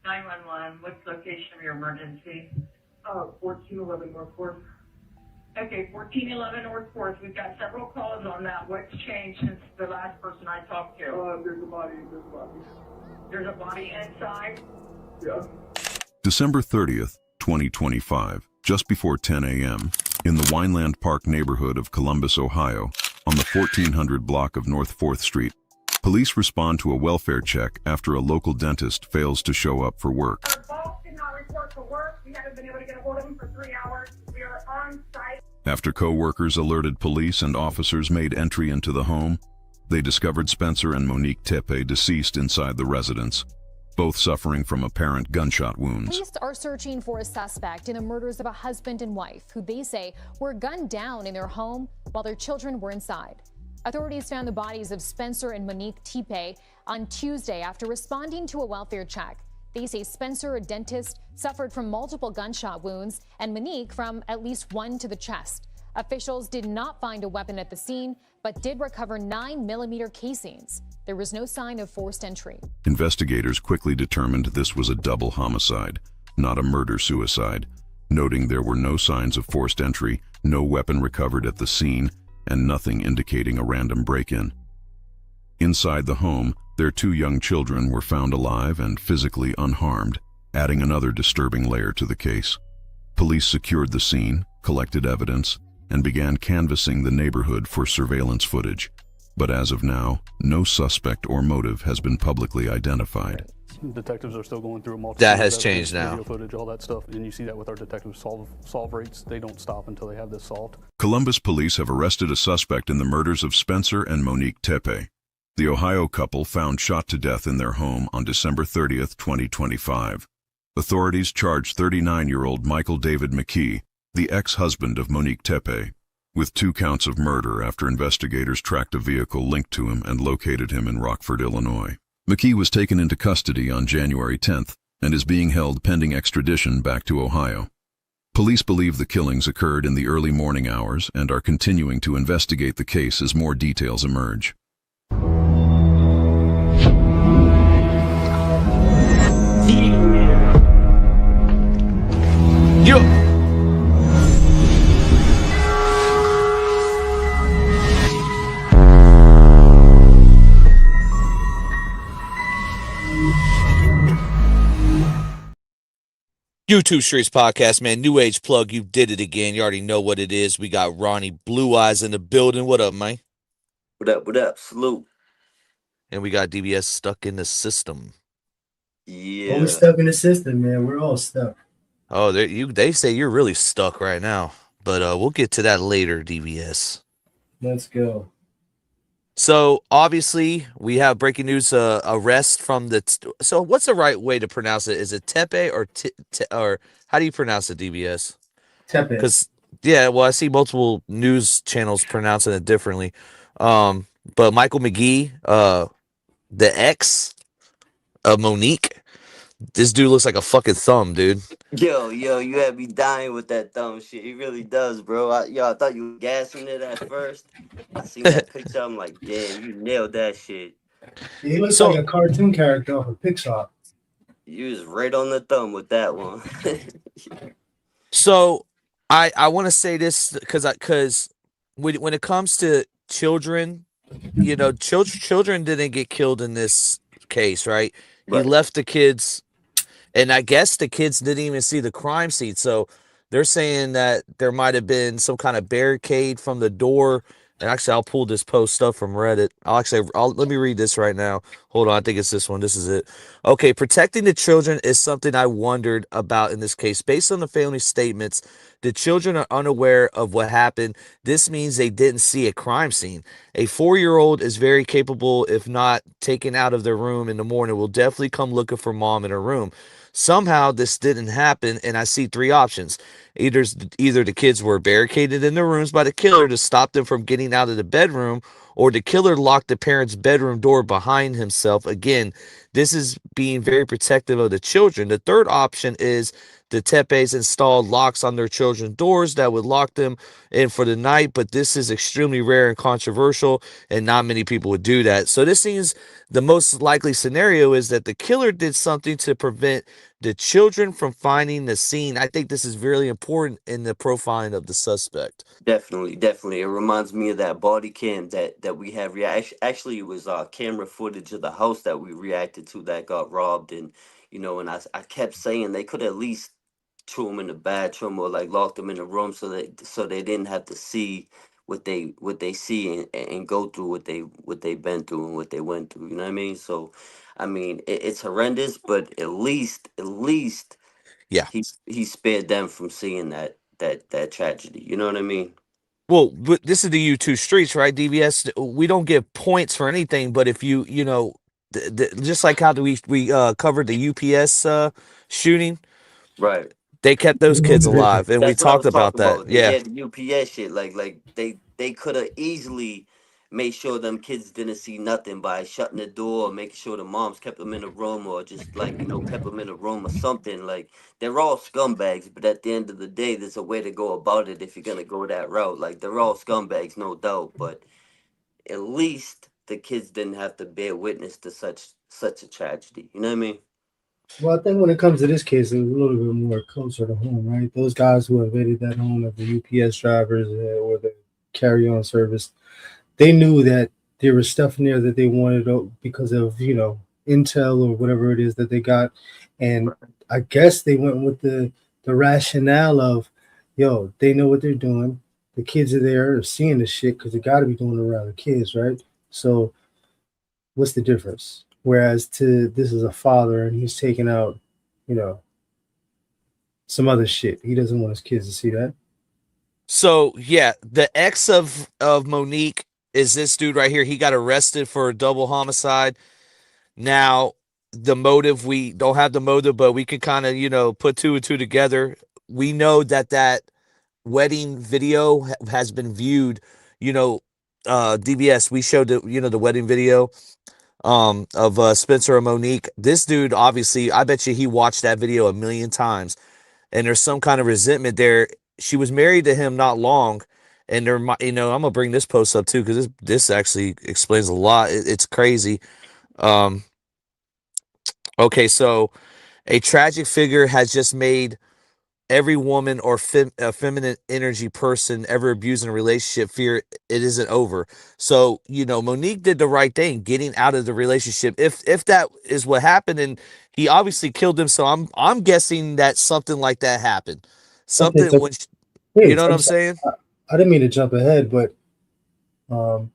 911, what's the location of your emergency? 1411 North 4th. Okay, 1411 North 4th. We've got several calls on that. What's changed since the last person I talked to? There's a body. There's a body inside? Yeah. December 30th, 2025, just before 10 a.m., in the Wineland Park neighborhood of Columbus, Ohio, on the 1400 block of North 4th Street, police respond to a welfare check after a local dentist fails to show up for work. Our boss did not report for work. We haven't been able to get a hold of him for 3 hours. We are on site. After co-workers alerted police and officers made entry into the home, they discovered Spencer and Monique Tepe deceased inside the residence, both suffering from apparent gunshot wounds. Police are searching for a suspect in the murders of a husband and wife who they say were gunned down in their home while their children were inside. Authorities found the bodies of Spencer and Monique Tepe on Tuesday after responding to a welfare check. They say Spencer, a dentist, suffered from multiple gunshot wounds and Monique from at least one to the chest. Officials did not find a weapon at the scene, but did recover 9mm casings. There was no sign of forced entry. Investigators quickly determined this was a double homicide, not a murder-suicide, noting there were no signs of forced entry, no weapon recovered at the scene, and nothing indicating a random break-in. Inside the home, their 2 young children were found alive and physically unharmed, adding another disturbing layer to the case. Police secured the scene, collected evidence, and began canvassing the neighborhood for surveillance footage. But as of now, no suspect or motive has been publicly identified. Detectives are still going through multiple. That has changed now. Video footage, all that stuff, and you see that with our detective solve rates. They don't stop until they have this solved. Columbus police have arrested a suspect in the murders of Spencer and Monique Tepe. The Ohio couple found shot to death in their home on December 30th, 2025. Authorities charged 39-year-old Michael David Mckee, the ex-husband of Monique Tepe, with 2 counts of murder after investigators tracked a vehicle linked to him and located him in Rockford, Illinois. Mckee was taken into custody on January 10th and is being held pending extradition back to Ohio. Police believe the killings occurred in the early morning hours and are continuing to investigate the case as more details emerge. YouTube Streets Podcast, man. New Age plug. You did it again. You already know what it is. We got Ronnie Blue Eyes in the building. What up, man? What up? What up? Salute. And we got DBS stuck in the system. Yeah. Well, we're stuck in the system, man. We're all stuck. Oh, they say you're really stuck right now. But we'll get to that later, DBS. Let's go. So, obviously, we have breaking news, arrest from the... So, what's the right way to pronounce it? Is it Tepe or how do you pronounce it, DBS? Tepe. Because, yeah, well, I see multiple news channels pronouncing it differently. But Michael Mckee, the ex of Monique, this dude looks like a fucking thumb, dude. Yo, you had me dying with that dumb shit. He really does, bro. I thought you were gassing it at first. I seen that picture. I'm like, damn, you nailed that shit. He looks like a cartoon character off of Pixar. You was right on the thumb with that one. So, I want to say this because when it comes to children, you know, children didn't get killed in this case, right? He left the kids, and I guess the kids didn't even see the crime scene. So they're saying that there might have been some kind of barricade from the door. And actually, I'll pull this post up from Reddit. Let me read this right now. Hold on, I think it's this one. This is it. Okay, protecting the children is something I wondered about in this case. Based on the family's statements, the children are unaware of what happened. This means they didn't see a crime scene. A 4-year-old is very capable, if not taken out of their room in the morning, will definitely come looking for mom in her room. Somehow this didn't happen, and I see 3 options. Either the kids were barricaded in their rooms by the killer to stop them from getting out of the bedroom, or the killer locked the parents' bedroom door behind himself. Again, this is being very protective of the children. The third option is the Tepes installed locks on their children's doors that would lock them in for the night, but this is extremely rare and controversial, and not many people would do that. So this seems the most likely scenario is that the killer did something to prevent the children from finding the scene. I think this is really important in the profiling of the suspect. Definitely, definitely. It reminds me of that body cam that we have. Actually, it was camera footage of the house that we reacted to that got robbed, and I kept saying they could at least threw him in the bathroom or like locked him in a room so they didn't have to see what they see and go through what they've been through and what they went through. You know what I mean? So, I mean, it's horrendous, but at least Yeah. he spared them from seeing that tragedy. You know what I mean? Well, but this is the U2 streets, right? DBS. We don't give points for anything, but if just like how we covered the UPS shooting, Right. they kept You those know kids the difference. alive, and we That's what I talked was about talking that. about. Yeah. Yeah, the UPS shit. Like they could have easily made sure them kids didn't see nothing by shutting the door or making sure the moms kept them in a room or just like kept them in a room or something. Like they're all scumbags, but at the end of the day, there's a way to go about it if you're gonna go that route. Like they're all scumbags, no doubt, but at least the kids didn't have to bear witness to such a tragedy. You know what I mean? Well, I think when it comes to this case, it's a little bit more closer to home, right? Those guys who invaded that home as the UPS drivers or the carry-on service, they knew that there was stuff in there that they wanted because of intel or whatever it is that they got, and I guess they went with the rationale of, yo, they know what they're doing. The kids are there, seeing the shit because they got to be doing it around the kids, right? So what's the difference? Whereas to this is a father and he's taking out, you know, some other shit. He doesn't want his kids to see that. So yeah, the ex of Monique is this dude right here. He got arrested for a double homicide. Now, the motive, we don't have the motive, but we can kind of, put two and two together. We know that wedding video has been viewed, DBS. We showed the wedding video of Spencer and Monique. This dude, obviously, I bet you he watched that video a million times, and there's some kind of resentment there. She was married to him not long, and I'm gonna bring this post up too because this actually explains a lot. It's crazy. Um, okay, so a tragic figure has just made every woman or a feminine energy person ever abused in a relationship fear it isn't over. So, Monique did the right thing getting out of the relationship. If that is what happened, and he obviously killed him, so I'm guessing that something like that happened. Okay, Something so when you wait, know what I'm I'm sorry. saying? I didn't mean to jump ahead, but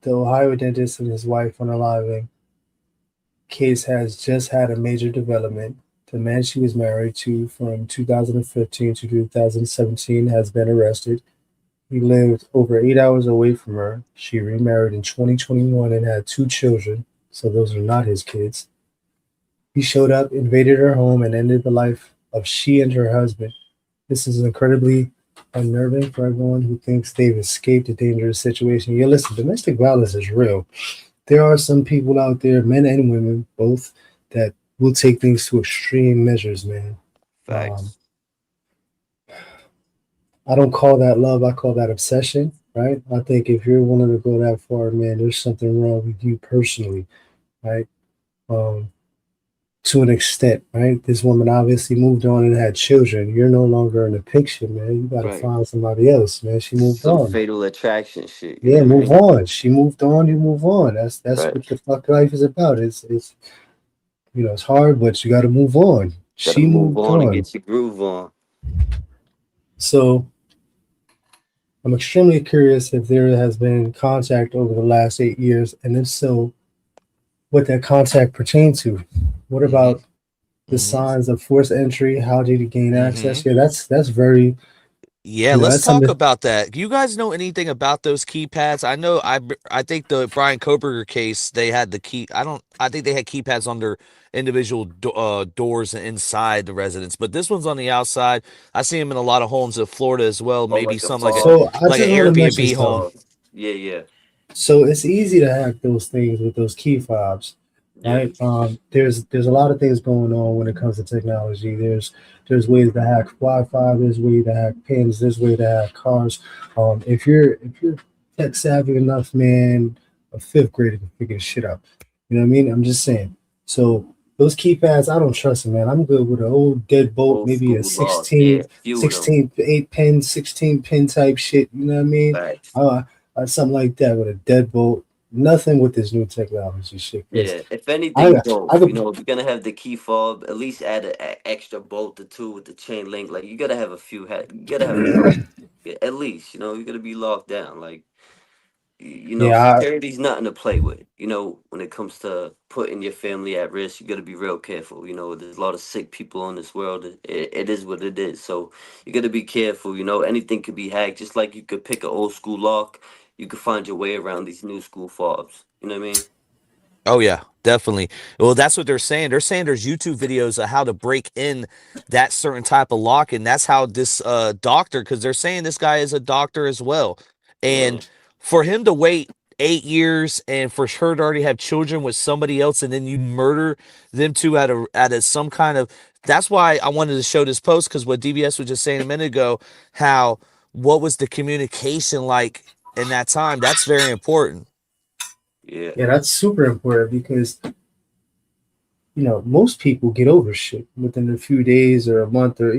the Ohio dentist and his wife unaliving case has just had a major development. The man she was married to from 2015 to 2017 has been arrested. He lived over 8 hours away from her. She remarried in 2021 and had two children, so those are not his kids. He showed up, invaded her home, and ended the life of she and her husband. This is incredibly unnerving for everyone who thinks they've escaped a dangerous situation. Yeah, listen, domestic violence is real. There are some people out there, men and women, both, that will take things to extreme measures, man. Um, Facts. I don't call that love, I call that obsession, right? I think if you're willing to go that far, man, there's something wrong with you personally, right? Um, to an extent, right? This woman obviously moved on and had children. You're no longer in the picture, man. You got to Right. find somebody else, man. She moved Some on. fatal attraction shit. You Yeah, know what I move mean? on. She moved on. You move on. That's Right. what the fuck life is about. It's it's hard, but you got to move on. Gotta She move moved on and on. get your groove on. So I'm extremely curious if there has been contact over the last 8 years, and if so, what that contact pertained to. What Mm-hmm. about the Mm-hmm. signs of forced entry? How did he gain Mm-hmm. access? Yeah, that's very Yeah, let's that's talk something. about that. Do you guys know anything about those keypads? I know I think the Brian Koberger case, they had the key. I think they had keypads on their individual doors inside the residence, but this one's on the outside. I see them in a lot of homes in Florida as well, Oh, maybe like the some fob. So I like an just want to mention Airbnb home. something. Fob. Yeah, yeah, So it's easy to hack those things with those key fobs, yeah. right? There's a lot of things going on when it comes to technology. There's ways to hack Wi-Fi. There's ways to hack pins. There's ways to hack cars. If you're tech savvy enough, man, a fifth grader can figure this shit out. You know what I mean? I'm just saying. So those keypads, I don't trust them, man. I'm good with an old deadbolt, Old maybe a school laws, yeah, few of them. 8 pin, 16 pin type shit. You know what I mean? Facts. Something like that with a deadbolt. Nothing with this new technology shit. Because Yeah, if anything, I, I both. You could, know, if you're gonna have the key fob, at least add an extra bolt or two with the chain link. Like you gotta have a few. You gotta have some. Yeah, at least, you know, you gotta be locked down. Like you know, yeah, security's nothing to play with. You know, when it comes to putting your family at risk, you got to be real careful. You know, there's a lot of sick people in this world. It is what it is. So you got to be careful. You know, anything could be hacked. Just like you could pick an old school lock, you could find your way around these new school fobs. You know what I mean? Oh yeah, definitely. Well, that's what they're saying. They're saying there's YouTube videos of how to break in that certain type of lock, and that's how this doctor, because they're saying this guy is a doctor as well, Yeah, and for him to wait 8 years and for her to already have children with somebody else, and then you murder them two at a some kind of. That's why I wanted to show this post, because what DBS was just saying a minute ago, how what was the communication like in that time? That's very important. yeah, yeah, that's super important because most people get over shit within a few days or a month or,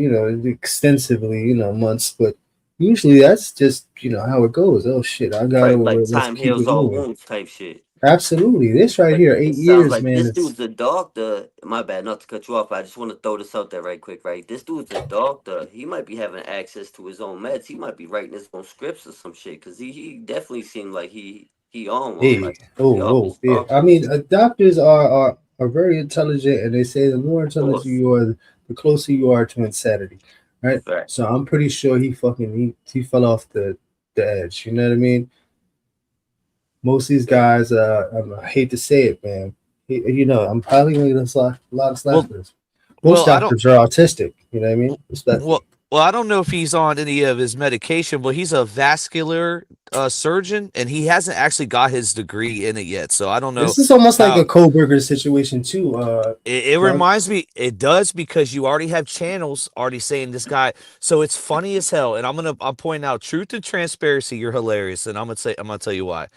extensively, months. But usually that's just, how it goes. Oh shit, I got right. over Like it. Let's time keep heals it all moving. wounds type shit. Absolutely. This right Like here, it eight sounds years, like man. this It's dude's a doctor. My bad, not to cut you off. I just want to throw this out there right quick, right? This dude's a doctor. He might be having access to his own meds. He might be writing his own scripts or some shit. Cause he definitely seemed like he on one. big. Like he Oh, off oh, his yeah. I rocker. mean, doctors are very intelligent, and they say the more Of intelligent course. you are, the closer you are to insanity, right? Fact. So I'm pretty sure he fell off the edge. You know what I mean? Most of these Yeah. guys, I hate to say it, man. I'm probably gonna get a lot of slack Well, for this. Most well, I don't. doctors are autistic. You know what I mean? Well, Respectfully. well, I don't know if he's on any of his medication, but he's a vascular surgeon, and he hasn't actually got his degree in it yet. So I don't know This is almost like how. a Koberger situation too. It Doug. reminds me. It does, because you already have channels already saying this guy. So it's funny as hell, and I'm pointing out truth and transparency. You're hilarious, and I'm gonna tell you why.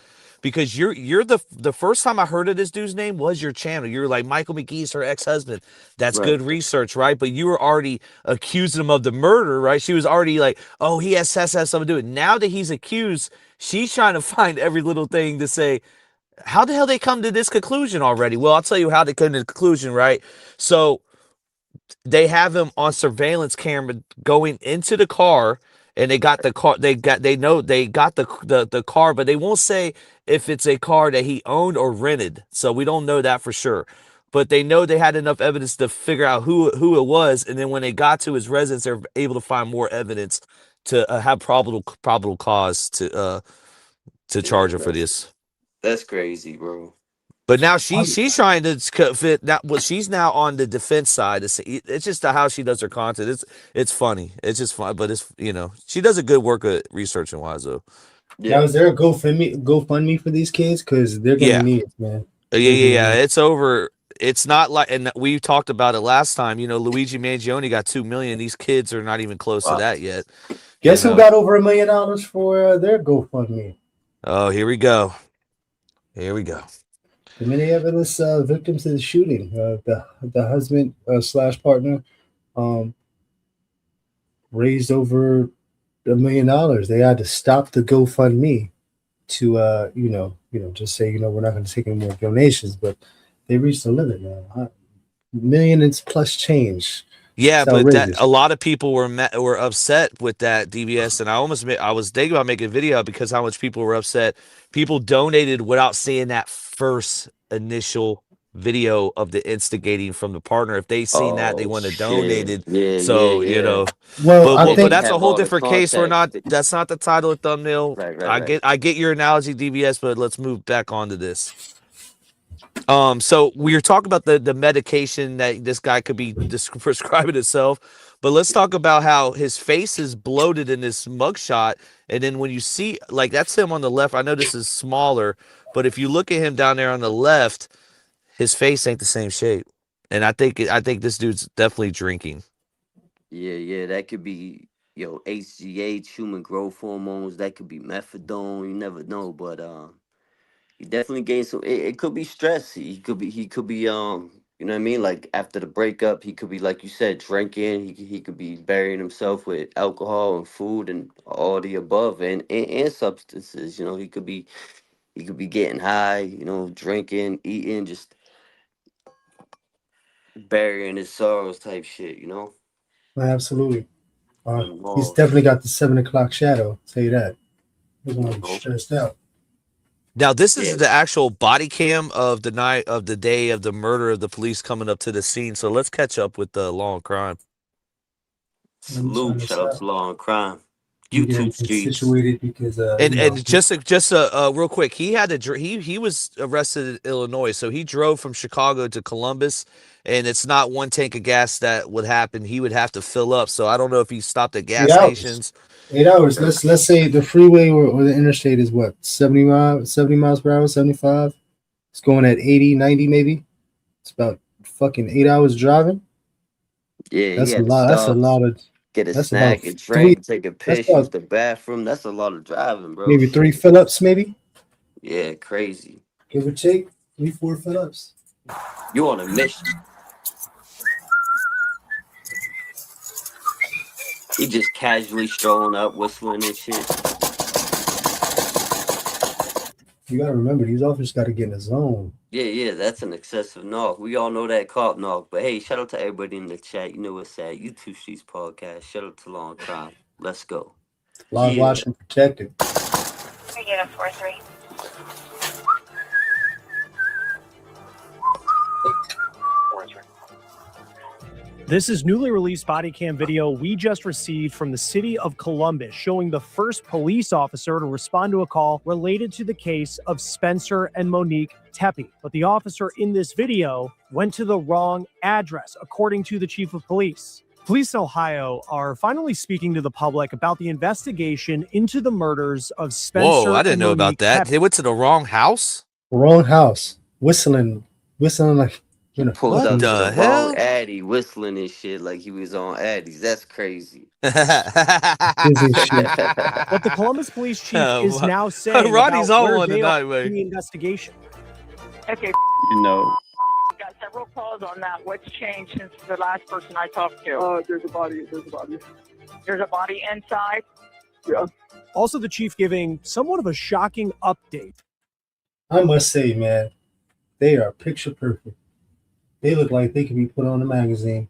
Because you're the first time I heard of this dude's name was your channel. You were like, Michael McGee's her ex-husband. That's Right. good research, right? But you were already accusing him of the murder, right? She was already like, oh, he has something to do with it. Now that he's accused, she's trying to find every little thing to say, how the hell they come to this conclusion already? Well, I'll tell you how they come to the conclusion, right? So they have him on surveillance camera going into the car, and they got the car. They know they got the car, but they won't say if it's a car that he owned or rented. So we don't know that for sure. But they know they had enough evidence to figure out who it was, and then when they got to his residence, they're able to find more evidence to have probable cause to Yeah. charge him for this. That's crazy, bro. But now she's trying to fit that. Well, she's now on the defense side. It's just how she does her content. It's funny. It's just fun, but it's she does a good work at researching wise though. Now, Yeah. is there a GoFundMe for these kids? Because they're gonna Yeah, need it, man. yeah, They're yeah, gonna yeah. need it. It's over. It's not like, and we talked about it last time. Luigi Mangione got 2 million. These kids are not even close to Wow. that yet. You Guess who know. got over $1 million for their GoFundMe? Oh, here we go. Here we go. The many evidence victims of the shooting. The husband slash partner um, raised over $1 million. They had to stop the GoFundMe to just say we're not going to take any more donations, but they reached the limit now. Million and plus change. Yeah, It's but that outrageous. a lot of people were upset with that DBS, and I was thinking about making a video because how much people were upset. People donated without seeing that first initial video of the instigating from the partner. If they seen that, they Oh wouldn't have shit. donated. Yeah, yeah, So yeah. Well, I They but didn't think that's a have whole all the different case. context. That's not the title of thumbnail. Right, right, right. I get your analogy, DBS, but let's move back onto this. So we were talking about the medication that this guy could be prescribing himself, but let's talk about how his face is bloated in this mugshot, and then when you see, like, that's him on the left. I know this is smaller, but if you look at him down there on the left, his face ain't the same shape, and I think this dude's definitely drinking. Yeah, yeah. That could be HGH, human growth hormones. That could be methadone. You never know, but He definitely gained some. It could be stress. He could be you know what I mean? Like after the breakup, he could be like you said, drinking. He could be burying himself with alcohol and food and all the above and substances. You know, he could be getting high. You know, drinking, eating, just burying his sorrows type shit. You know, Absolutely. He's involved. definitely got the 7 o'clock shadow. Tell you that. He's gonna You be know, stressed out. Now, this yeah. is the actual body cam of the night of the day of the murder of the police coming up to the scene. So let's catch up with the Law and Crime. Let me turn Salute. this Shout out up. to Law and Crime. Let me get YouTube everything streets. situated because And just real quick, he had to he was arrested in Illinois, so he drove from Chicago to Columbus, and it's not one tank of gas that would happen. He would have to fill up. So I don't know if he stopped at eight gas hours. stations. 8 hours. Let's say the freeway or the interstate is what 70 miles per hour, 75. It's going at 80, 90 maybe. It's about fucking 8 hours driving. Yeah, he That's a had to lot. That's a stop, lot of. get a That's about snack, a three. drink, take a That's piss, use about the bathroom. That's a lot of driving, bro. maybe three Shit. fill-ups, maybe Yeah, crazy. give or take 3, 4 fill-ups. You on a mission. He just casually strolling up, whistling and shit. You gotta remember these officers got to get in the zone. Yeah, that's an excessive knock. We all know that cop knock. But hey, shout out to everybody in the chat. You know what's that? YouTube Streets Podcast. Shout out to Long Crime. Let's go. Lock, Yeah. watch, and protected. Unit 4-3. This is newly released body cam video we just received from the city of Columbus, showing the first police officer to respond to a call related to the case of Spencer and Monique Tepe. But the officer in this video went to the wrong address, according to the chief of police. Police in Ohio are finally speaking to the public about the investigation into the murders of Spencer. Whoa, I didn't and know about Monique that. Tepe. They went to the wrong house. Wrong house. Whistling like He pulled What up to the the hell? wrong Addy, whistling and shit like he was on Addies. That's crazy. Busy shit. What the Columbus police chief Oh, is wow. now saying Ronnie's about on where one they tonight, are man. in the investigation. Okay, You know. got several calls on that. What's changed since the last person I talked to? There's a body. There's a body inside. Yeah. Also, the chief giving somewhat of a shocking update. I must say, man, they are picture perfect. They look like they could be put on a magazine.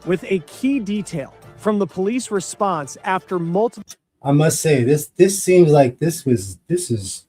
With a key detail from the police response after multiple I must say, this seems like this is.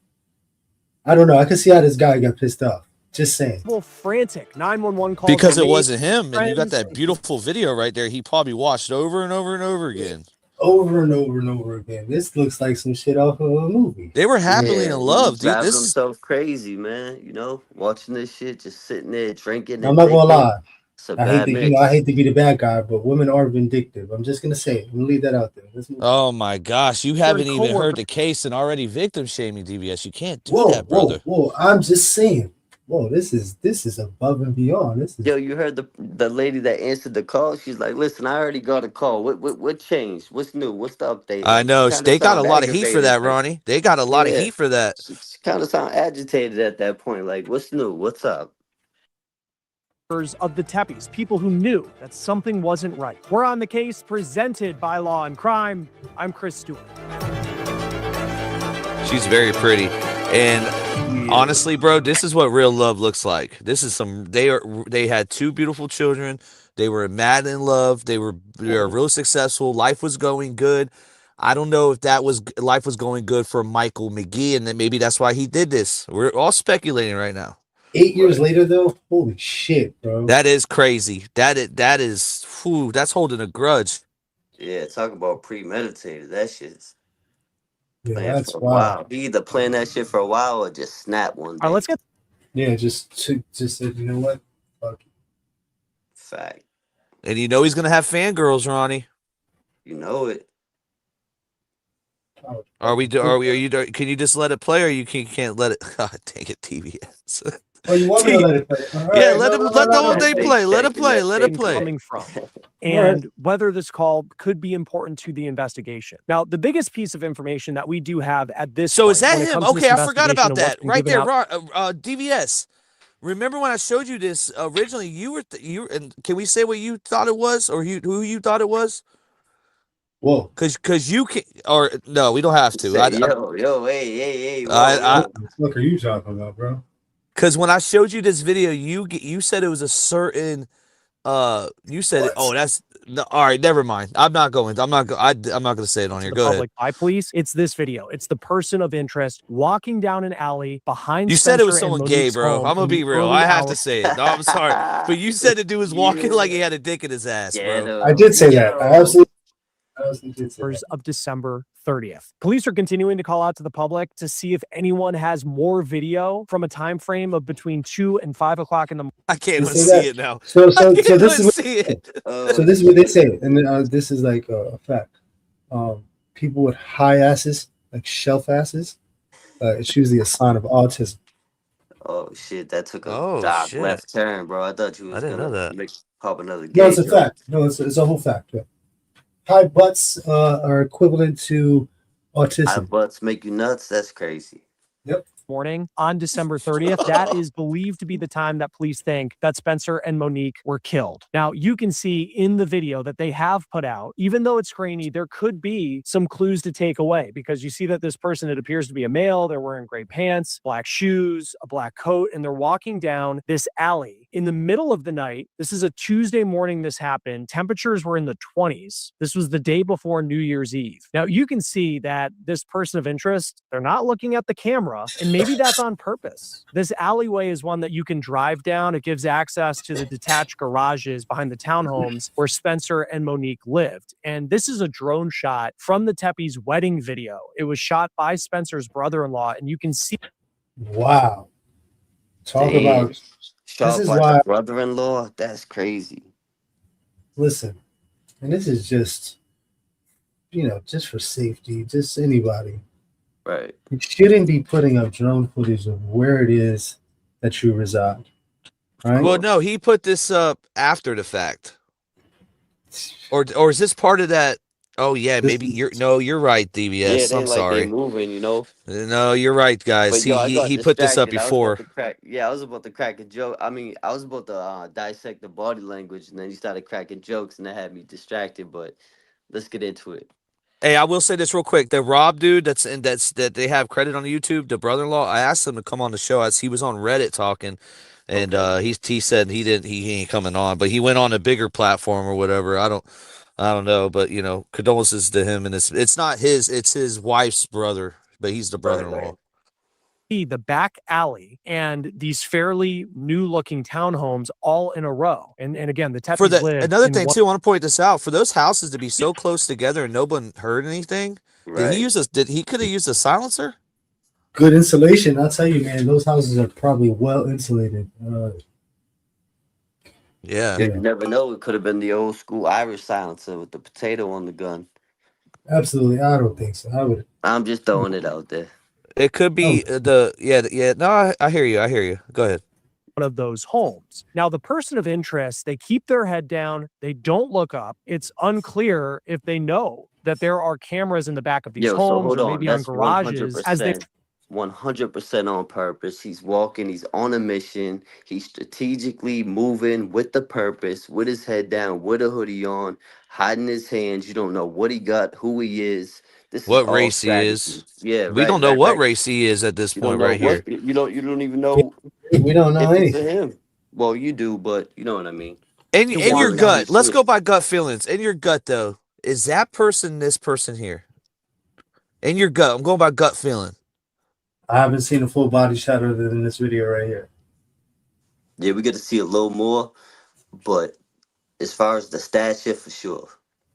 I don't know. I can see how this guy got pissed off. Just saying. frantic 911 calls Because were it made. wasn't him, and you got friends, that beautiful video right there. He probably watched over and over and over again. Over and over and over again. This looks like some shit off of a movie. They were happily Yeah, in he love, was dude. driving This is himself crazy, man. You know, watching this shit, just sitting there drinking I'm and not gonna thinking. lie. It's a I hate bad to, mix. I hate to be the bad guy, but women are vindictive. I'm just gonna say it. I'm gonna leave that out there. Let's move on. oh my gosh, you For haven't a even heard coworker. the case and already victim shaming DBS. You can't do Whoa, that, brother. whoa. I'm just saying. Whoa, this is above and beyond. This is Yo, you heard the lady that answered the call? She's like, "Listen, I already got a call. What changed? What's new? What's the update?" I Like, she know. kind of They got a sound lot of heat for aggravated. that, Like, Ronnie. They got a lot of yeah, heat for that. she kind of sound agitated at that point. Like, what's new? What's up? of the Tepes, people who knew that something wasn't right. We're on the case presented by Law and Crime. I'm Chris Stewart. She's very pretty. And honestly, bro, this is what real love looks like. This is they had two beautiful children. They were mad in love. They were real successful. Life was going good. I don't know if life was going good for Michael Mckee, and then maybe that's why he did this. We're all speculating right now. 8 years later, though. Holy shit, bro. That is crazy. That's holding a grudge. Yeah, talk about premeditated. That shit's Yeah, planned that's for a wild. while. He either planned that shit for a while or just snap one day. All right, let's get Yeah, just said, you know what? Fuck it. Fact. And you know he's gonna have fangirls, Ronnie. You know it. Oh, Are you? Can you just let it play, or you can't let it? God dang it, TBS. Oh, you want me to let it play? All Yeah, right, let no, him no, let no, the no, whole no. thing play. Let it play. Let it play. Coming from, All right. and whether this call could be important to the investigation. Now, the biggest piece of information that we do have at this So point, is that when it him? comes to this Okay, I forgot investigation about and what's that. been Right given there, out, DVS. Remember when I showed you this originally? And can we say what you thought it was, or who you thought it was? Whoa. Cause you can, or no, we don't have to. Say, yo, hey, whoa, I What the fuck are you talking about, bro? Because when I showed you this video, you said it was a certain you said it. What? Oh, that's no, all right. Never mind. I'm not going. I'm not going to say it on to here. the Go ahead. public by police. It's this video. It's the person of interest walking down an alley behind You said it was Spencer and someone gay, Monique's bro. home I'm gonna in the be real. early I have to hours say it. No, I'm sorry, but you said the dude was walking like he yeah, had a dick in his ass, bro. I ghetto, did say that. I absolutely did say that. of December 30th. Police are continuing to call out to the public to see if anyone has more video from a time frame of between 2 and 5 o'clock in the morning. I can't They even say see that. it now. So I so can't so this even is what, see it. so this is what they say, and then, this is like a fact. People with high asses, like shelf asses, it's usually a sign of autism. Oh shit, that took a Oh dark shit! left turn, bro. I thought you I was didn't know gonna that. pop another No, gay it's a joke. fact. No, it's a whole fact. Yeah. High butts are equivalent to High autism. butts make you nuts. That's crazy. Yep. Morning on December 30th. That is believed to be the time that police think that Spencer and Monique were killed. Now, you can see in the video that they have put out, even though it's grainy, there could be some clues to take away because you see that this person, it appears to be a male. They're wearing gray pants, black shoes, a black coat, and they're walking down this alley in the middle of the night. This is a Tuesday morning this happened. Temperatures were in the 20s. This was the day before New Year's Eve. Now, you can see that this person of interest, they're not looking at the camera, and maybe that's on purpose. This alleyway is one that you can drive down. It gives access to the detached garages behind the townhomes where Spencer and Monique lived. And this is a drone shot from the Tepe's wedding video. It was shot by Spencer's brother-in-law, and you can see. Wow. Talk Damn. about. This Shot is by why. the brother-in-law. That's crazy. Listen, and this is just, just for safety, just anybody. Right. You shouldn't be putting up drone footage of where it is that you reside. Right? Well, no, he put this up after the fact, or is this part of that? Oh yeah, This maybe is you're right, Yeah, DVS. they I'm like they sorry. moving, you know. No, you're right, guys. But yo, I got He put this up distracted. I was about before. to crack. Yeah, I was about to crack a joke. I mean, I was about to dissect the body language, and then you started cracking jokes, and that had me distracted. But let's get into it. Hey, I will say this real quick. The Rob dude that they have credit on YouTube, the brother-in-law, I asked him to come on the show as he was on Reddit talking, and Okay. he said he ain't coming on, but he went on a bigger platform or whatever. I don't know, but condolences to him, and it's not his, it's his wife's brother, but he's the Right. brother-in-law. The back alley and these fairly new looking townhomes all in a row. And again, the For Tepes the lived another in thing one. too, I want to point this out. For those houses to be so close together and no one heard anything, Right. Did he could have used a silencer? good insulation. I'll tell you, man, those houses are probably well insulated. Yeah. You never know. It could have been the old school Irish silencer with the potato on the gun. Absolutely. I don't think so. I'm just throwing it out there. It could be yeah. No, I hear you. I hear you. Go ahead. One of those homes. Now, the person of interest, they keep their head down. They don't look up. It's unclear if they know that there are cameras in the back of these Yo, so homes hold or on. maybe on That's garages as they 100% on purpose. He's walking, he's on a mission. He's strategically moving with the purpose, with his head down, with a hoodie on, hiding his hands. You don't know what he got, who he is. This is What all race he is? strategy. Yeah, We don't know right, what right. race he is at this You don't point know right here. what you don't even know We don't know if it's a anything. him. Well, you do, but you know what I mean. In You your want to gut, let's go by gut feelings. In your gut, though, is that person this person here? In your gut, I'm going by gut feeling. I haven't seen a full body shot other than this video right here. Yeah, we get to see a little more, but as far as the stature, for sure.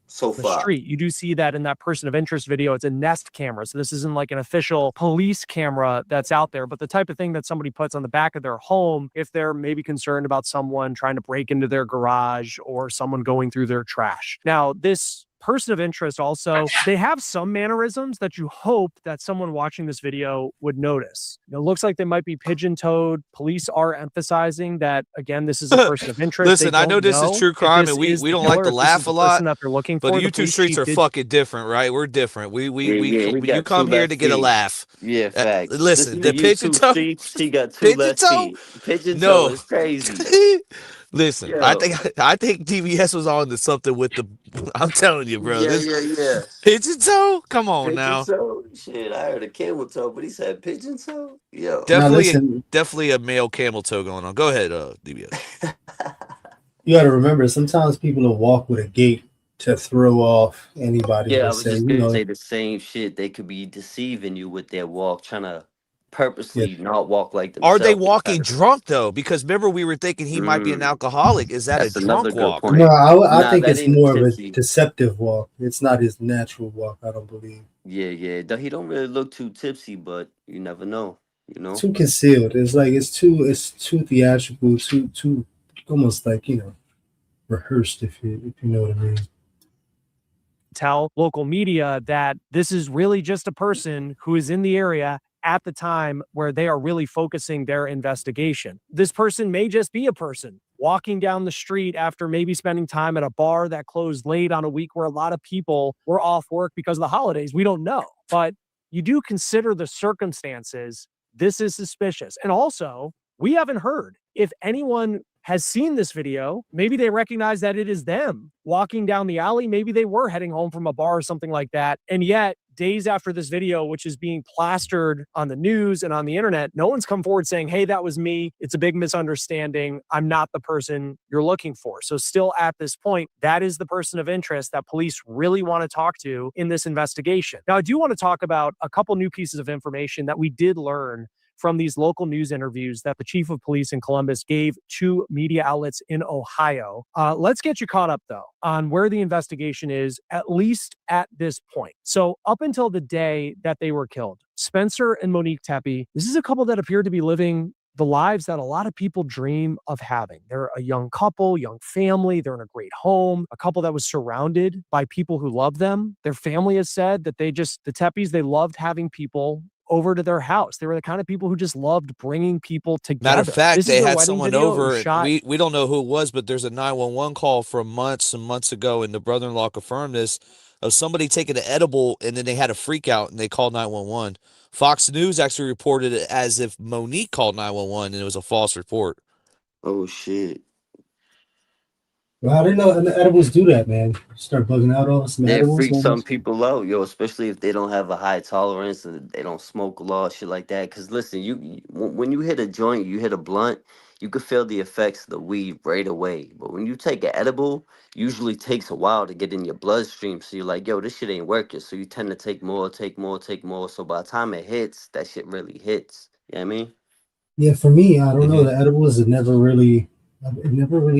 So the far. street. You do see that in that person of interest video. It's a Nest camera. So this isn't like an official police camera that's out there, but the type of thing that somebody puts on the back of their home if they're maybe concerned about someone trying to break into their garage or someone going through their trash. Now, this person of interest also, they have some mannerisms that you hope that someone watching this video would notice. It looks like they might be pigeon-toed. Police are emphasizing that, again, this is a person of interest. Listen, I know this is true crime, and we don't like to laugh a lot, that they're looking but for. the YouTube streets are fucking different, right? We're different. You come here to get a laugh. Yeah, facts. Listen, the the pigeon YouTube toe, streets, he got two pigeon left toe. feet. Pigeon toe No, is crazy. listen, Yo. I think TBS was on to something with the. I'm telling you, bro. Yeah. Pigeon toe. Come on Pigeon now. toe? Shit, I heard a camel toe, but he said pigeon toe? Yo. Definitely a male camel toe going on. Go ahead, DBS. You got to remember, sometimes people will walk with a gait to throw off anybody. Yeah, I was just going to say the same shit. They could be deceiving you with their walk, trying to purposely not walk like themselves. Are they walking drunk, though? Because remember, we were thinking he might be an alcoholic. Is that That's a drunk walk? No, I think it's more of a deceptive walk. It's not his natural walk, I don't believe. Yeah. He don't really look too tipsy, but you never know, you know? Too concealed. It's like it's too theatrical, too almost like, rehearsed, if you know what I mean. Tell local media that this is really just a person who is in the area at the time where they are really focusing their investigation. This person may just be a person walking down the street after maybe spending time at a bar that closed late on a week where a lot of people were off work because of the holidays. We don't know, but you do consider the circumstances. This is suspicious. And also, we haven't heard if anyone has seen this video. Maybe they recognize that it is them walking down the alley. Maybe they were heading home from a bar or something like that. And yet, days after this video, which is being plastered on the news and on the internet, no one's come forward saying, hey, that was me. It's a big misunderstanding. I'm not the person you're looking for. So still at this point, that is the person of interest that police really want to talk to in this investigation. Now, I do want to talk about a couple new pieces of information that we did learn from these local news interviews that the chief of police in Columbus gave to media outlets in Ohio. Let's get you caught up, though, on where the investigation is, at least at this point. So up until the day that they were killed, Spencer and Monique Tepe, this is a couple that appeared to be living the lives that a lot of people dream of having. They're a young couple, young family. They're in a great home, a couple that was surrounded by people who love them. Their family has said that the Tepes, they loved having people over to their house. They were the kind of people who just loved bringing people together. Matter of fact, they had someone over. We don't know who it was, but there's a 911 call from months and months ago, and the brother-in-law confirmed this, of somebody taking an edible, and then they had a freak out, and they called 911. Fox News actually reported it as if Monique called 911, and it was a false report. Oh, shit. Well, I didn't know the edibles do that, man. Start bugging out all some edibles. They freak some people out, especially if they don't have a high tolerance and they don't smoke a lot, shit like that. Because listen, when you hit a joint, you hit a blunt, you can feel the effects of the weed right away. But when you take an edible, usually takes a while to get in your bloodstream. So you're like, this shit ain't working. So you tend to take more. So by the time it hits, that shit really hits. You know what I mean? Yeah, for me, I don't know. The edibles, it never really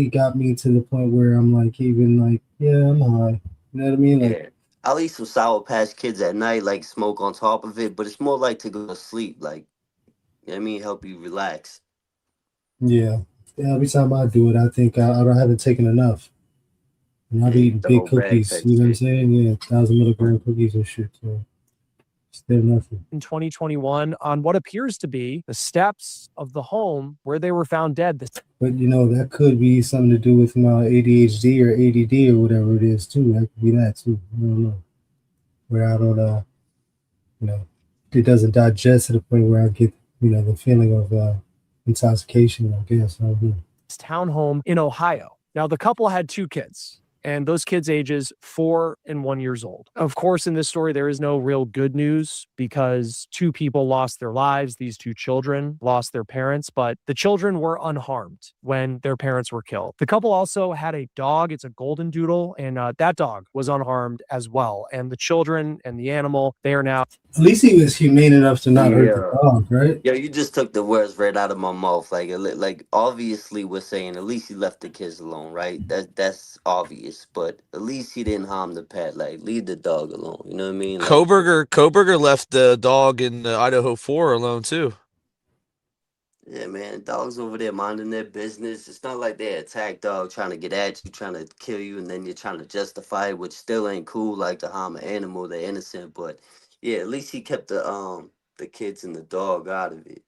got me to the point where I'm like, even like, yeah, I'm high. You know what I mean? Like, I'll eat some Sour Patch Kids at night, like smoke on top of it, but it's more like to go to sleep, like, you know what I mean, help you relax. Yeah. Every time I do it, I think I haven't taken enough. And I'll be eating big cookies, you know what I'm saying? Yeah, 1,000 milligram cookies and shit. So still nothing. In 2021, on what appears to be the steps of the home where they were found dead. But that could be something to do with my ADHD or ADD or whatever it is too. That could be that too. I don't know. Where I don't, it doesn't digest to the point where I get, the feeling of intoxication, I guess. I don't know. Townhome in Ohio. Now, the couple had 2 kids. And those kids' ages 4 and 1 years old. Of course, in this story, there is no real good news because 2 people lost their lives. These 2 children lost their parents, but the children were unharmed when their parents were killed. The couple also had a dog. It's a golden doodle, and that dog was unharmed as well. And the children and the animal, they are now... At least he was humane enough to not hurt the dog, right? Yeah, you just took the words right out of my mouth. Like obviously we're saying at least he left the kids alone, right? That's obvious, but at least he didn't harm the pet. Like, leave the dog alone. You know what I mean? Like, Koberger left the dog in Idaho 4 alone too. Yeah, man, dogs over there minding their business. It's not like they're attack dog trying to get at you, trying to kill you, and then you're trying to justify it, which still ain't cool. Like to harm an animal, they're innocent. But yeah, at least he kept the kids and the dog out of it.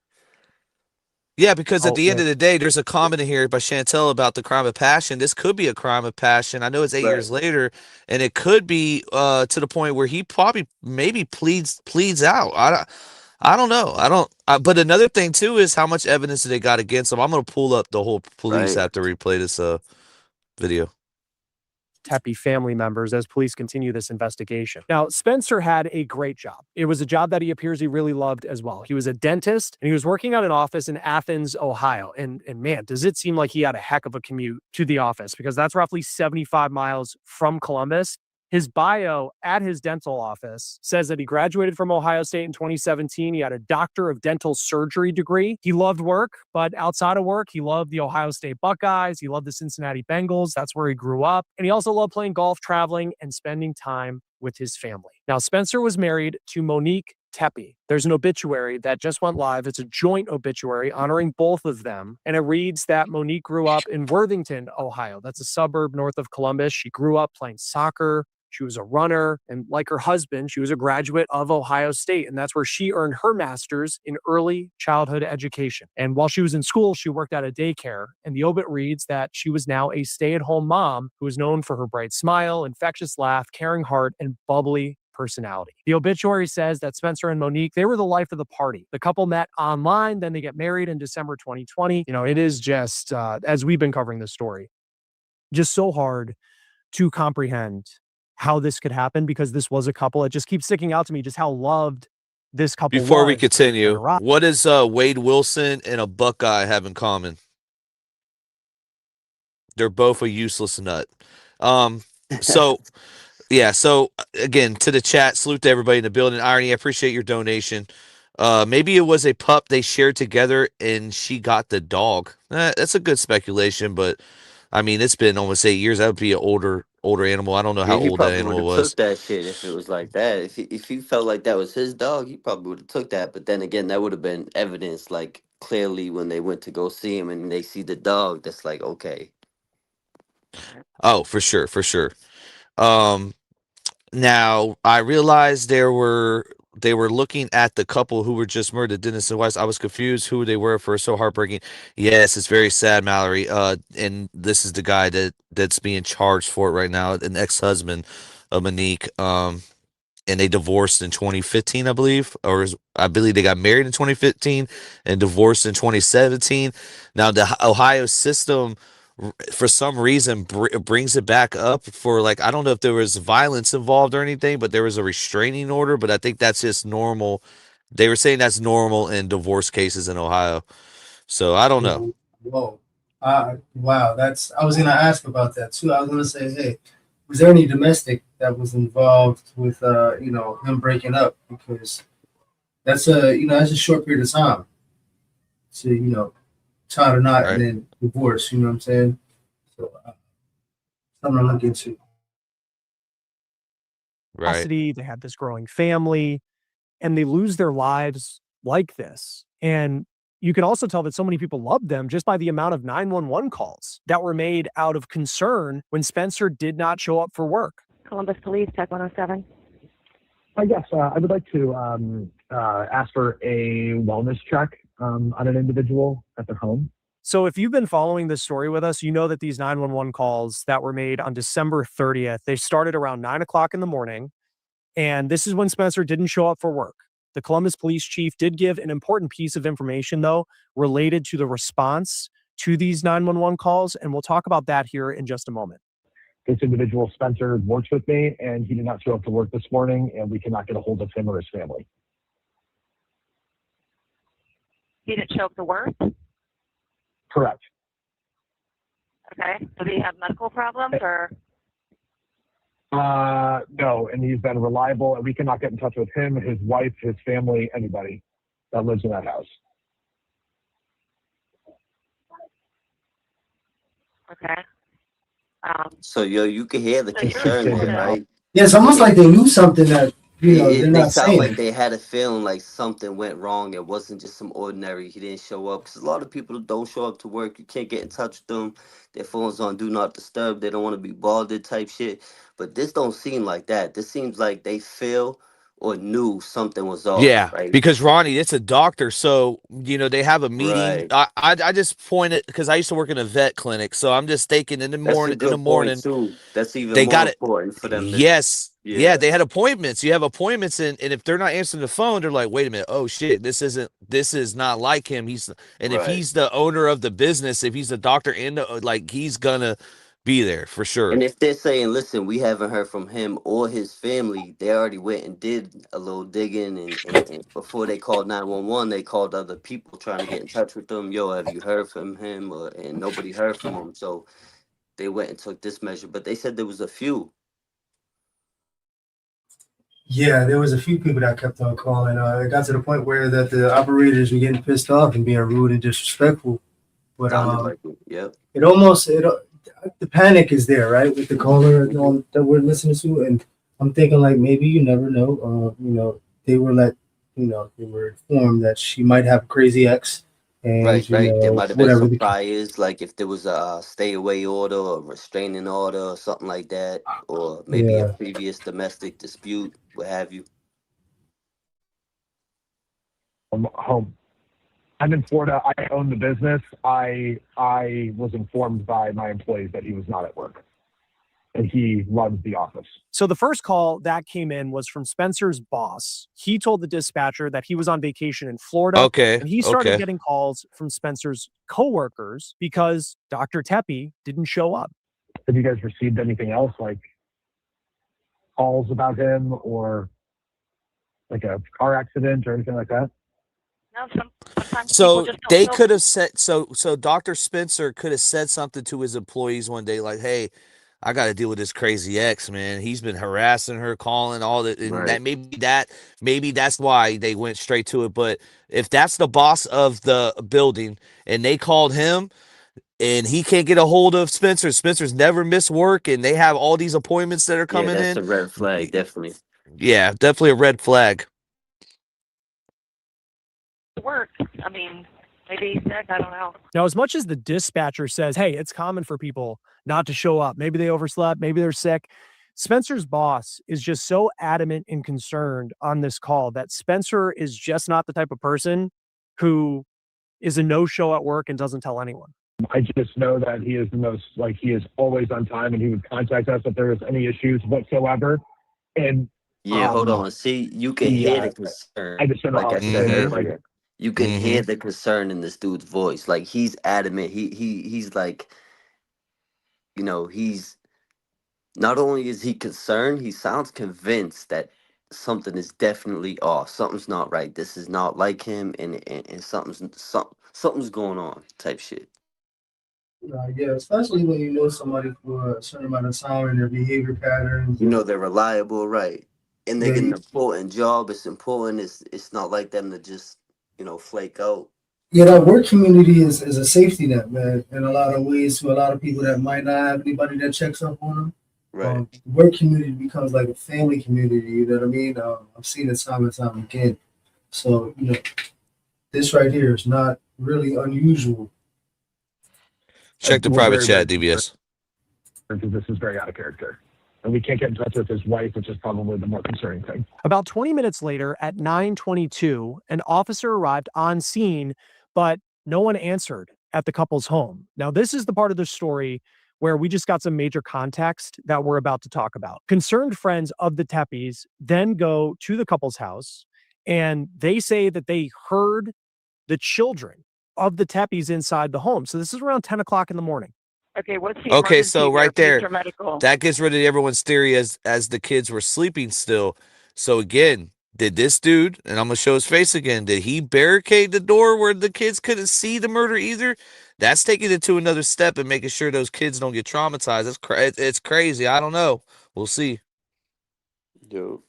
Yeah, because at Oh, the end yeah. of the day, there's a comment in here by Chantel about the crime of passion. This could be a crime of passion. I know it's 8 years Right, later, and it could be to the point where he probably maybe pleads out. I don't know. I don't. But another thing too is how much evidence they got against him. I'm gonna pull up the whole police right. after replay this video. Tepe family members as police continue this investigation. Now, Spencer had a great job. It was a job that he appears he really loved as well. He was a dentist and he was working at an office in Athens, Ohio. And man, does it seem like he had a heck of a commute to the office because that's roughly 75 miles from Columbus. His bio at his dental office says that he graduated from Ohio State in 2017. He had a doctor of dental surgery degree. He loved work, but outside of work, he loved the Ohio State Buckeyes. He loved the Cincinnati Bengals. That's where he grew up. And he also loved playing golf, traveling, and spending time with his family. Now, Spencer was married to Monique Tepe. There's an obituary that just went live. It's a joint obituary honoring both of them. And it reads that Monique grew up in Worthington, Ohio. That's a suburb north of Columbus. She grew up playing soccer. She was a runner, and like her husband, she was a graduate of Ohio State, and that's where she earned her master's in early childhood education. And while she was in school, she worked at a daycare, and the obit reads that she was now a stay-at-home mom who was known for her bright smile, infectious laugh, caring heart, and bubbly personality. The obituary says that Spencer and Monique, they were the life of the party. The couple met online, then they get married in December 2020. It is just, as we've been covering this story, just so hard to comprehend how this could happen because this was a couple. It just keeps sticking out to me just how loved this couple Before we was. continue, what does Wade Wilson and a Buckeye have in common? They're both a useless nut. So yeah, so again, to the chat, salute to everybody in the building. Irony, I appreciate your donation. Maybe it was a pup they shared together and she got the dog. That's a good speculation, but I mean, it's been almost 8 years. That would be an older animal. I don't know Yeah, how he old that probably would animal have took was. that shit if it was like that. If he felt like that was his dog, he probably would have took that. But then again, that would have been evidence, like clearly when they went to go see him and they see the dog. That's like okay, Oh, for sure, for sure. Um, Now I realized they were looking at the couple who were just murdered, Dennis and Weiss. I was confused who they were for so heartbreaking. Yes, it's very sad, Mallory. And this is the guy that's being charged for it right now, an ex-husband of Monique. And they divorced in 2015, I believe, I believe they got married in 2015 and divorced in 2017. Now the Ohio system, for some reason, brings it back up for like I don't know if there was violence involved or anything, but there was a restraining order. But I think that's just normal. They were saying that's normal in divorce cases in Ohio. So I don't know. Whoa. Wow. I was going to ask about that too. I was going to say, hey, was there any domestic that was involved with, him breaking up? Because that's a short period of time to, tie a knot and Right, then divorce. You know what I'm saying? So, something to look into. right. They had this growing family, and they lose their lives like this. And you can also tell that so many people loved them just by the amount of 911 calls that were made out of concern when Spencer did not show up for work. Columbus Police, Tech 107. Yes, I would like to ask for a wellness check on an individual at their home. So if you've been following this story with us, you know that these 911 calls that were made on December 30th, they started around 9 o'clock in the morning. And this is when Spencer didn't show up for work. The Columbus police chief did give an important piece of information, though, related to the response to these 911 calls. And we'll talk about that here in just a moment. This individual, Spencer, works with me, and he did not show up to work this morning, and we cannot get a hold of him or his family. He didn't show up to work? Correct. Okay. Does he have medical problems or? No, and he's been reliable, and we cannot get in touch with him, his wife, his family, anybody that lives in that house. Okay. so yo, you can hear the So you're concern there, sort of- right? Yeah, it's almost like they knew something that they're They not sound saying like it. they had a feeling like something went wrong. It wasn't just some ordinary. He didn't show up because a lot of people don't show up to work. You can't get in touch with them. Their phones on do not disturb. They don't want to be bothered type shit. But this don't seem like that. This seems like they feel or knew something was off. Yeah, Right. because Ronnie, it's a doctor, so they have a meeting. Right. I just pointed because I used to work in a vet clinic, so I'm just thinking in the That's a morning. In the good point morning, too. That's even they more got it. important for them to. Yes, yeah, Yeah. they had appointments. You have appointments, and if they're not answering the phone, they're like, "Wait a minute, oh shit, this is not like him." And if Right. he's the owner of the business, if he's the doctor and he's gonna be there for And sure. if they're saying, listen, we haven't heard from him or his family, they already went and did a little digging. And before they called 911, they called other people trying to get in touch with them. Yo, have you heard from him? And nobody heard from him. So they went and took this measure. But they said there was a few. Yeah, there was a few people that kept on calling. It got to the point where that the operators were getting pissed off and being rude and disrespectful. But Sounded like it. Yep. it the panic is there, right, with the caller that we're listening to, and I'm thinking like maybe you never know. They were they were informed that she might have a crazy ex, Right, and right. There might have been whatever some the priors, like if there was a stay away order or restraining order or something like that, or maybe a yeah. previous domestic dispute, what have you. Home. I'm in Florida. I own the business. I was informed by my employees that he was not at work, and he runs the office. So the first call that came in was from Spencer's boss. He told the dispatcher that he was on vacation in Florida, Okay, and he started okay. getting calls from Spencer's coworkers because Dr. Tepe didn't show up. Have you guys received anything else, like calls about him or like a car accident or anything like that? No, sometimes people So just don't they show. could have said so Dr. Spencer could have said something to his employees one day like, "Hey, I got to deal with this crazy ex, man. He's been harassing her, calling all that." And Right. maybe that's why they went straight to it. But if that's the boss of the building and they called him and he can't get a hold of Spencer's never missed work and they have all these appointments that are Yeah, coming that's in. a red flag, definitely. Yeah, definitely a red flag. Work. I mean, maybe he's sick. I don't know. Now, as much as the dispatcher says, hey, it's common for people not to show up, maybe they overslept, maybe they're sick, Spencer's boss is just so adamant and concerned on this call that Spencer is just not the type of person who is a no-show at work and doesn't tell anyone. I just know that he is he is always on time, and he would contact us if there was any issues whatsoever. And Yeah, hold on. See, you can hear the concern. I just don't know Like how I to said explain it. earlier, you can hear the concern in this dude's voice. Like he's adamant. He's like, he's not only is he concerned, he sounds convinced that something is definitely off. Something's not right. This is not like him, and something's going on. Type shit. Yeah, especially when you know somebody for a certain amount of time and their behavior patterns. You know they're reliable, right? And they Yeah, get an important job. It's important. It's not like them to just flake out. yeah, that work community is a safety net, man, in a lot of ways to a lot of people that might not have anybody that checks up on them. Right. The work community becomes like a family community. You know what I mean? I've seen it time and time again. So this right here is not really unusual. Check the We're private very, chat, very DBS. because this is very out of character. And we can't get in touch with his wife, which is probably the more concerning thing. About 20 minutes later at 9:22, an officer arrived on scene, but no one answered at the couple's home. Now, this is the part of the story where we just got some major context that we're about to talk about. Concerned friends of the Tepes then go to the couple's house and they say that they heard the children of the Tepes inside the home. So this is around 10 o'clock in the morning. Okay, what's the Okay, emergency so there? right there, Police or medical? that gets rid of everyone's theory as the kids were sleeping still. So again, did this dude, and I'm gonna show his face again, did he barricade the door where the kids couldn't see the murder either? That's taking it to another step and making sure those kids don't get traumatized. It's crazy. I don't know. We'll see. Yo.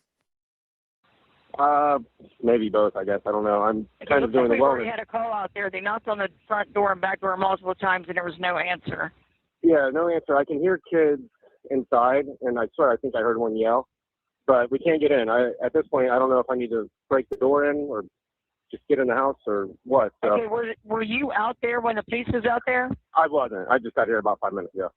Maybe both, I guess. I don't know. I'm It kind of looks doing like the we already wellness. had a call out there. They knocked on the front door and back door multiple times, and there was no answer. Yeah, no answer. I can hear kids inside, and I swear I think I heard one yell. but we can't get in. At this point, I don't know if I need to break the door in or just get in the house or what. So. Okay, were you out there when the police was out there? I wasn't. I just got here about 5 minutes ago.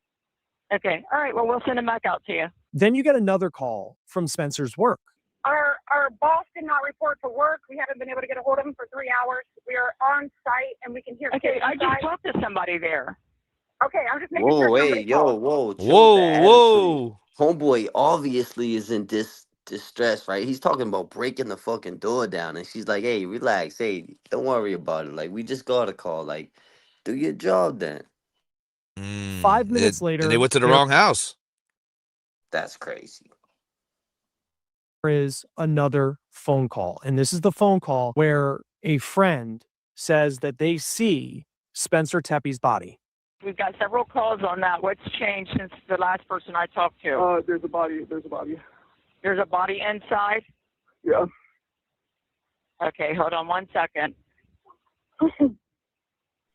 Okay, all right, well, we'll send him back out to you. Then you get another call from Spencer's work. Our boss did not report to work. We haven't been able to get a hold of him for 3 hours. We are on site and we can hear. Okay, kids I just inside. talked to somebody there. Okay, I'm just making Whoa, sure. hey, yo, whoa, chill with the Whoa, attitude. whoa. Homeboy obviously is in distress, right? He's talking about breaking the fucking door down, and she's like, "Hey, relax. Hey, don't worry about it. Like, we just got a call. Like, do your job then." 5 minutes later, and they went to the wrong house. That's crazy. There is another phone call, and this is the phone call where a friend says that they see Spencer Tepe's body. We've got several calls on that. What's changed since the last person I talked to? There's a body. There's a body. There's a body inside? Yeah. Okay, hold on 1 second.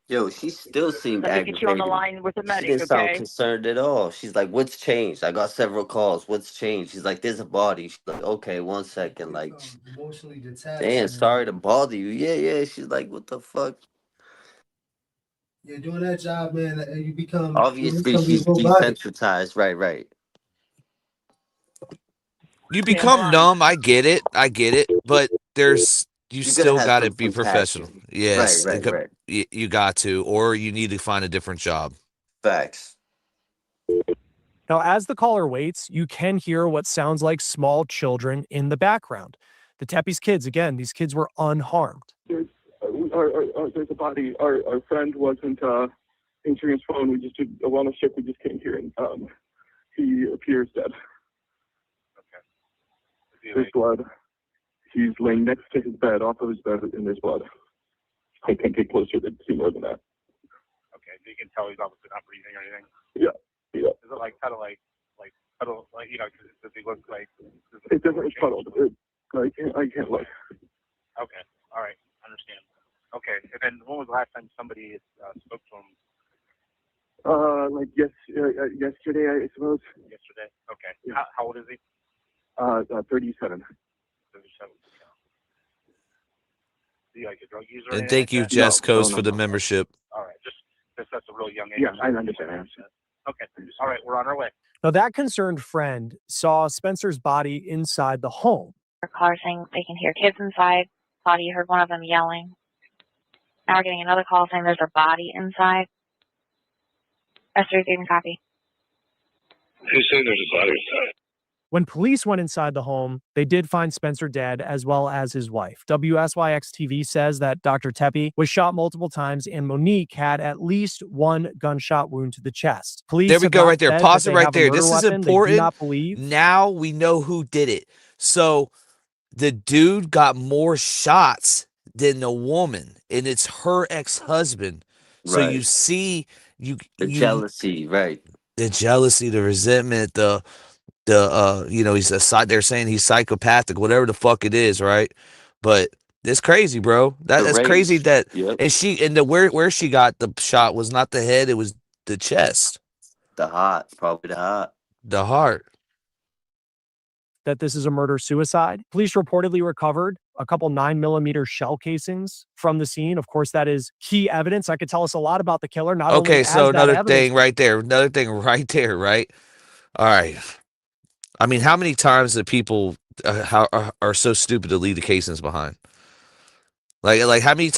Yo, she still seemed Let me aggravated. get you on the line with the She medic, didn't sound okay? concerned at all. She's like, "What's changed? I got several calls. What's changed?" She's like, "There's a body." She's like, "Okay, 1 second." Like, Emotionally detached. damn, sorry to bother you. Yeah. She's like, "What the fuck?" You're doing that job, man, and you become Obviously, she's robotic. desensitized. Right. You become numb. I get it. But you gotta still have got to some be professional. compassion. Yes. Right. You got to, or you need to find a different job. Facts. Now, as the caller waits, you can hear what sounds like small children in the background. The Tepe's kids, again, these kids were unharmed. There's a body. Our friend wasn't answering his phone. We just did a wellness check. We just came here, and he appears dead. Okay. There's blood. He's laying next to his bed, off of his bed, and there's blood. I can't get closer to see more than that. Okay, so you can tell he's obviously not breathing or anything. Yeah. Is it like kind of like puddle, like, you know, does he look like? It doesn't puddled. I can't look. Okay, all right, understand. Okay, and then when was the last time somebody spoke to him? Yesterday, I suppose. Yesterday. Okay. Yeah. How old is he? 37. 37. Is he like a drug user? And thank you, Jess Coast, for the membership. All right, just that's a real young age. Yeah, I understand. Okay, all right, we're on our way. Now, that concerned friend saw Spencer's body inside the home. Caller saying they can hear kids inside. Thought he heard one of them yelling. Now we're getting another call saying there's a body inside. Esther receiving copy. Who's saying there's a body inside? When police went inside the home, they did find Spencer dead, as well as his wife. WSYX TV says that Dr. Tepe was shot multiple times and Monique had at least one gunshot wound to the chest. Police There we have go not right there. said Pause that it they right have a there. murder This is weapon. They do important. not believe. Now we know who did it. So the dude got more shots than the woman, and it's her ex-husband. So Right. you see The jealousy, right? The jealousy, the resentment, they're saying he's psychopathic, whatever the fuck it is, right? But it's crazy, bro. That's crazy that where she got the shot was not the head, it was the chest. Probably the heart. The heart. That this is a murder-suicide. Police reportedly recovered a couple 9mm shell casings from the scene. Of course, that is key evidence. That could tell us a lot about the killer. Not only Okay, as so that another evidence, thing right there, right? All right. I mean, how many times do people are so stupid to leave the casings behind? Like how many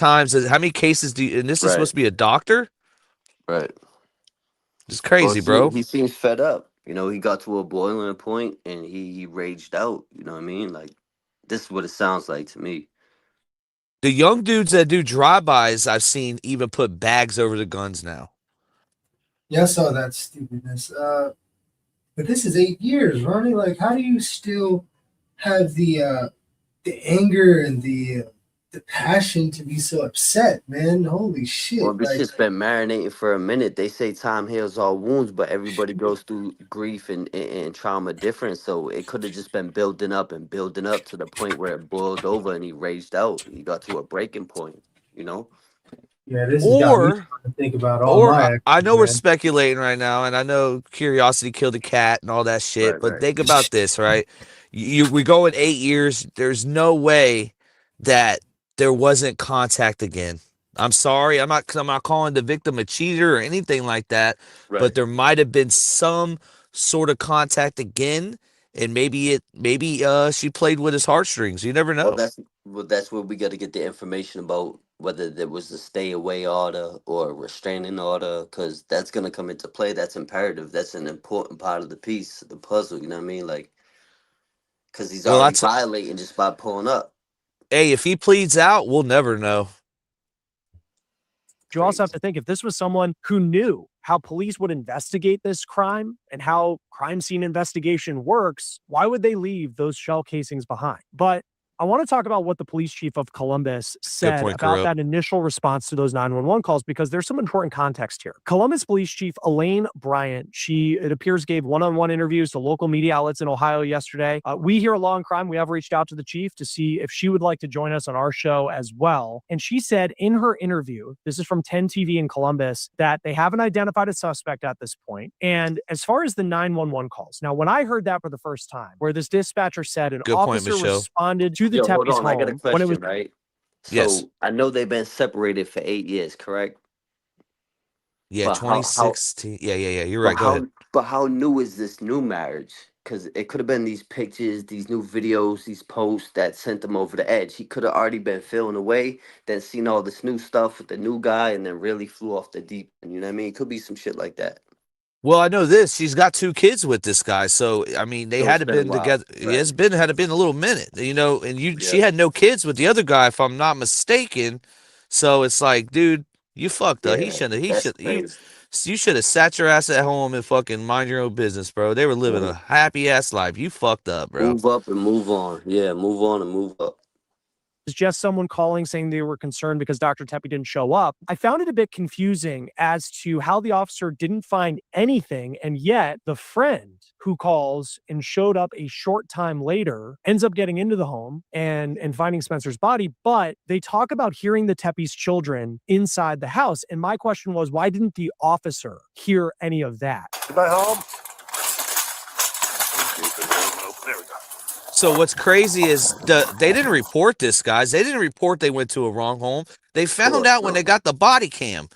cases do you, and this is supposed to be a doctor? Right. It's crazy, bro. He seems fed up. You know, he got to a boiling point and he raged out. You know what I mean? Like, this is what it sounds like to me. The young dudes that do drive-bys, I've seen even put bags over the guns now. Yeah, I saw that stupidness. But this is 8 years, Ronnie. Like, how do you still have the anger and the passion to be so upset, man? Holy shit! Well, this shit's been marinating for a minute. They say time heals all wounds, but everybody goes through grief and trauma different. So it could have just been building up to the point where it boiled over and he raged out. He got to a breaking point, you know? Yeah, this has got me trying to think about all my I actions, know we're man. speculating right now, and I know curiosity killed a cat and all that shit. Right, But right. think about this, right? We go in 8 years. There's no way that there wasn't contact again. I'm sorry, I'm not calling the victim a cheater or anything like that. Right. But there might have been some sort of contact again, and maybe she played with his heartstrings. You never Well, know. that's where we got to get the information about whether there was a stay away order or a restraining order, because that's gonna come into play. That's imperative. That's an important part of the piece, the puzzle. You know what I mean? Like, because he's Well, already that's violating just by pulling up. hey, if he pleads out, we'll never know. You also have to think if this was someone who knew how police would investigate this crime and how crime scene investigation works, why would they leave those shell casings behind? But I want to talk about what the police chief of Columbus said point, about Corrupt. that initial response to those 911 calls, because there's some important context here. Columbus Police Chief Elaine Bryant, it appears, gave one-on-one interviews to local media outlets in Ohio yesterday. We here at Law and Crime, we have reached out to the chief to see if she would like to join us on our show as well. And she said in her interview, this is from 10 TV in Columbus, that they haven't identified a suspect at this point. And as far as the 911 calls, now when I heard that for the first time, where this dispatcher said an Good point, officer Michelle. responded to the Yo, hold Tepe's on. I got a home when it was question, right? So Yes. I know they've been separated for 8 years, correct? Yeah, But how 2016. Yeah. You're right. but Go ahead. how new is this new marriage? Because it could have been these pictures, these new videos, these posts that sent him over the edge. He could have already been feeling away, then seen all this new stuff with the new guy, and then really flew off the deep end. You know what I mean? It could be some shit like that. Well, I know this. She's got 2 kids with this guy, so I mean, they So had it's to been a been while. together. Right. Had been a little minute, you know. And she Yeah. had no kids with the other guy, if I'm not mistaken. So it's like, dude, you fucked up. He Yeah. shouldn't. That's crazy. You should have sat your ass at home and fucking mind your own business, bro. They were living a happy ass life. You fucked up, bro. Move up and move on. Yeah, move on and move up. was just someone calling saying they were concerned because Dr. Tepe didn't show up. I found it a bit confusing as to how the officer didn't find anything, and yet the friend who calls and showed up a short time later ends up getting into the home and finding Spencer's body. But they talk about hearing the Tepe's children inside the house. And my question was, why didn't the officer hear any of that? Anybody home? There we go. So what's crazy is they didn't report this, guys. They didn't report they went to a wrong home. They found out when they got the body cam.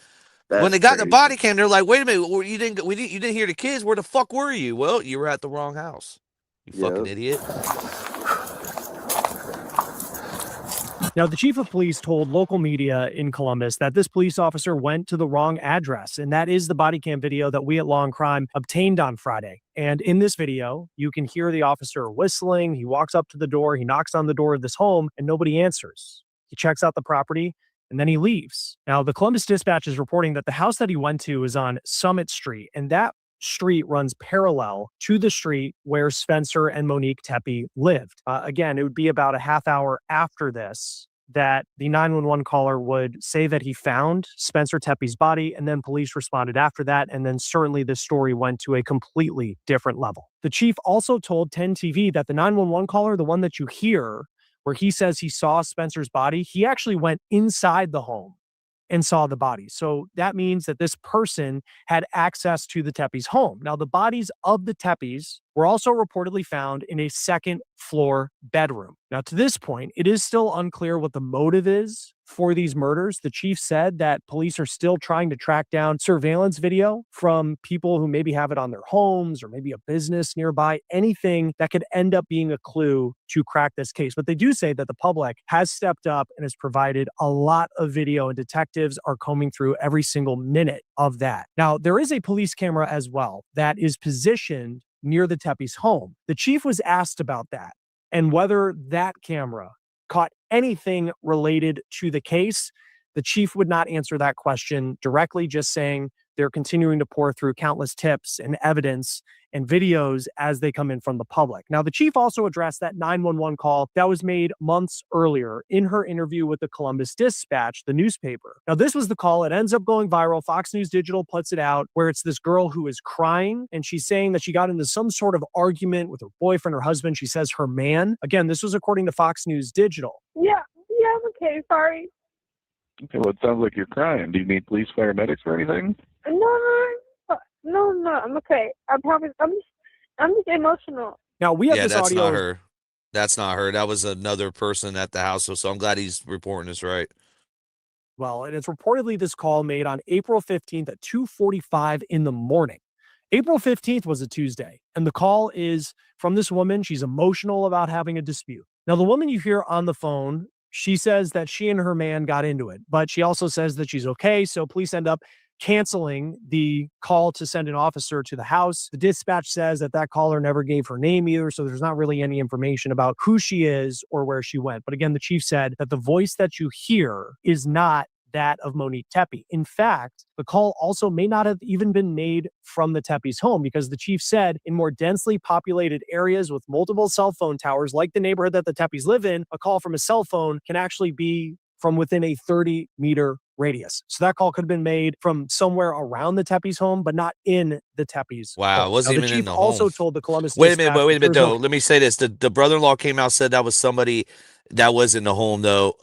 When they got the body cam, they're like, "Wait a minute, you didn't hear the kids? Where the fuck were you?" Well, you were at the wrong house. You fucking idiot. Now, the chief of police told local media in Columbus that this police officer went to the wrong address, and that is the body cam video that we at Law and Crime obtained on Friday. And in this video, you can hear the officer whistling. He walks up to the door, he knocks on the door of this home, and nobody answers. He checks out the property, and then he leaves. Now, the Columbus Dispatch is reporting that the house that he went to is on Summit Street, and that street runs parallel to the street where Spencer and Monique Tepe lived. Again, it would be about a half hour after this that the 911 caller would say that he found Spencer Tepe's body, and then police responded after that. And then certainly this story went to a completely different level. The chief also told 10 TV that the 911 caller, the one that you hear, where he says he saw Spencer's body, he actually went inside the home and saw the body. So that means that this person had access to the Tepe's home. Now, the bodies of the Tepes were also reportedly found in a second floor bedroom. Now, to this point, it is still unclear what the motive is for these murders. The chief said that police are still trying to track down surveillance video from people who maybe have it on their homes or maybe a business nearby, anything that could end up being a clue to crack this case. But they do say that the public has stepped up and has provided a lot of video, and detectives are combing through every single minute of that. Now, there is a police camera as well that is positioned near the Tepe's home. The chief was asked about that and whether that camera caught anything related to the case. The chief would not answer that question directly, just saying they're continuing to pour through countless tips and evidence and videos as they come in from the public. Now, the chief also addressed that 911 call that was made months earlier in her interview with the Columbus Dispatch, the newspaper. Now, this was the call. It ends up going viral. Fox News Digital puts it out, where it's this girl who is crying, and she's saying that she got into some sort of argument with her boyfriend, her husband. She says her man. Again, this was according to Fox News Digital. Yeah, I'm okay. Sorry. Okay, well, it sounds like you're crying. Do you need police, paramedics, or anything? No, I'm okay. I promise. I'm just emotional. Now we have Yeah, this that's audio. not her. That's not her. That was another person at the house. So I'm glad he's reporting this right. Well, and it's reportedly this call made on April 15th at 2:45 in the morning. April 15th was a Tuesday, and the call is from this woman. She's emotional about having a dispute. Now, the woman you hear on the phone, she says that she and her man got into it, but she also says that she's okay. So police end up canceling the call to send an officer to the house. The dispatch says that that caller never gave her name either, so there's not really any information about who she is or where she went. But again, the chief said that the voice that you hear is not that of Monique Tepe. In fact, the call also may not have even been made from the Tepe's home, because the chief said in more densely populated areas with multiple cell phone towers, like the neighborhood that the Tepes live in, a call from a cell phone can actually be from within a 30-meter radius. So that call could have been made from somewhere around the Tepe's home, but not in the Tepe's Wow, it home. wasn't Now, the even in chief the also home. told the Columbus Wait a minute, Dispatch wait a minute, there's no though. Let me say this. The brother-in-law came out, said that was somebody that was in the home, though,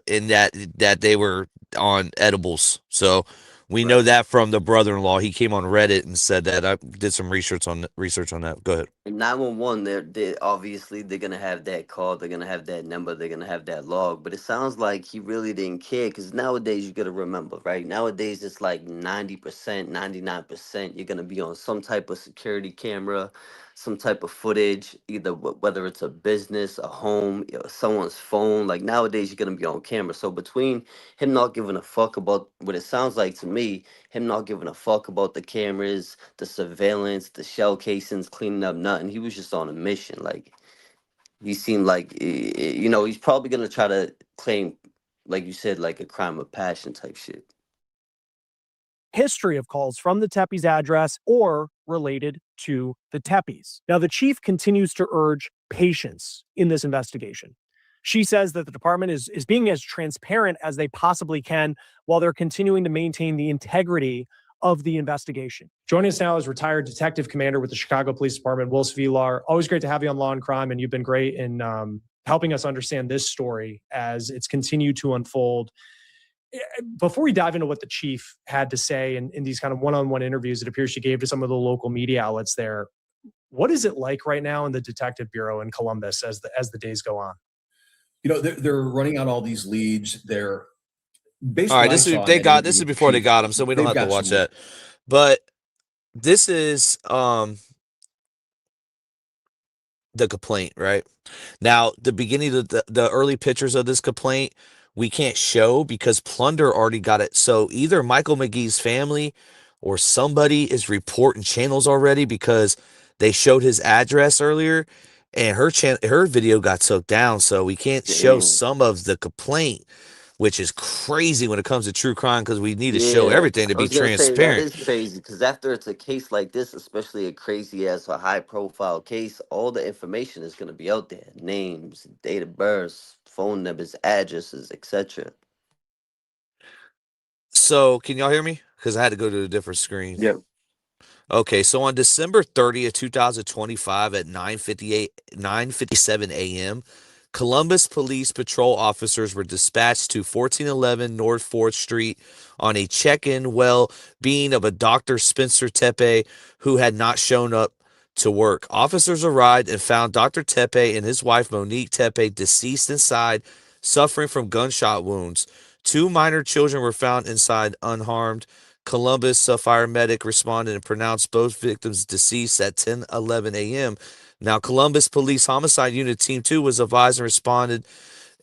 and that they were on edibles. So we know that from the brother-in-law. He came on Reddit and said that. I did some research on that. Go ahead. And 911, they're obviously they're gonna have that call, they're gonna have that number, they're gonna have that log. But it sounds like he really didn't care, because nowadays you gotta remember, right? Nowadays it's like 90%, 99%. You're gonna be on some type of security camera, some type of footage, either whether it's a business, a home, someone's phone. Like nowadays you're gonna be on camera. So between him not giving a fuck about what it sounds like to me, him not giving a fuck about the cameras, the surveillance, the shell casings, cleaning up nothing. He was just on a mission. Like he seemed like he's probably gonna try to claim, like you said, like a crime of passion type shit. history of calls from the Tepe's address or related to the Tepe's. Now, the chief continues to urge patience in this investigation. She says that the department is being as transparent as they possibly can while they're continuing to maintain the integrity of the investigation. Joining us now is retired detective commander with the Chicago Police Department, Will Vilar. Always great to have you on Law and Crime, and you've been great in helping us understand this story as it's continued to unfold. Before we dive into what the chief had to say in these kind of one-on-one interviews it appears she gave to some of the local media outlets there, what is it like right now in the detective bureau in Columbus as the days go on? You know, they're running out all these leads. They're based. All right, this is before they got him, so we don't have to watch that. But this is the complaint, right? Now, the beginning of the early pictures of this complaint, we can't show because Plunder already got it. So either Michael Mcgee's family or somebody is reporting channels already because they showed his address earlier and her video got took down. So we can't show some of the complaint, which is crazy when it comes to true crime because we need to show everything to I be was gonna say that transparent. is crazy, because after it's a case like this, especially a crazy as a high profile case, all the information is gonna be out there: names, date of birth, phone numbers, addresses, etc. So can y'all hear me? Because I had to go to a different screen. Yep. Okay, so on December 30th, 2025 at 9:57 a.m., Columbus Police Patrol officers were dispatched to 1411 North 4th Street on a check-in well-being of a Dr. Spencer Tepe who had not shown up to work. Officers arrived and found Dr. Tepe and his wife Monique Tepe deceased inside, suffering from gunshot wounds. 2 minor children were found inside unharmed. Columbus fire medic responded and pronounced both victims deceased at 10:11 a.m. Now, Columbus Police Homicide Unit Team 2 was advised and responded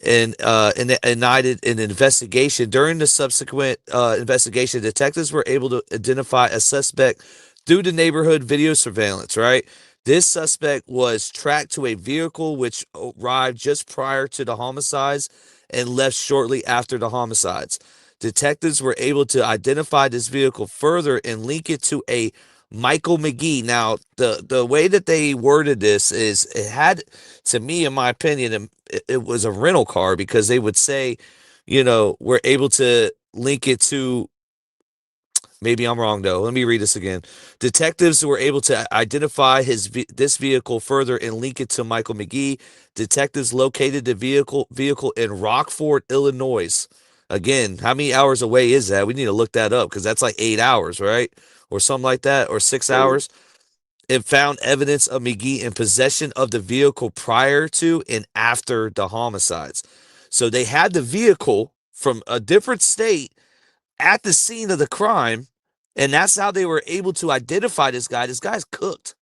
and ignited an investigation. During the subsequent investigation, detectives were able to identify a suspect through the neighborhood video surveillance, right? This suspect was tracked to a vehicle which arrived just prior to the homicides and left shortly after the homicides. Detectives were able to identify this vehicle further and link it to a Michael Mckee. Now, the way that they worded this is it had, to me, in my opinion, it was a rental car because they would say, we're able to link it to, maybe I'm wrong though. Let me read this again. Detectives were able to identify this vehicle further and link it to Michael Mckee. Detectives located the vehicle in Rockford, Illinois. Again, how many hours away is that? We need to look that up because that's like 8 hours, right? Or something like that, or 6 hours. It found evidence of Mckee in possession of the vehicle prior to and after the homicides. So they had the vehicle from a different state at the scene of the crime, and that's how they were able to identify this guy. This guy's cooked.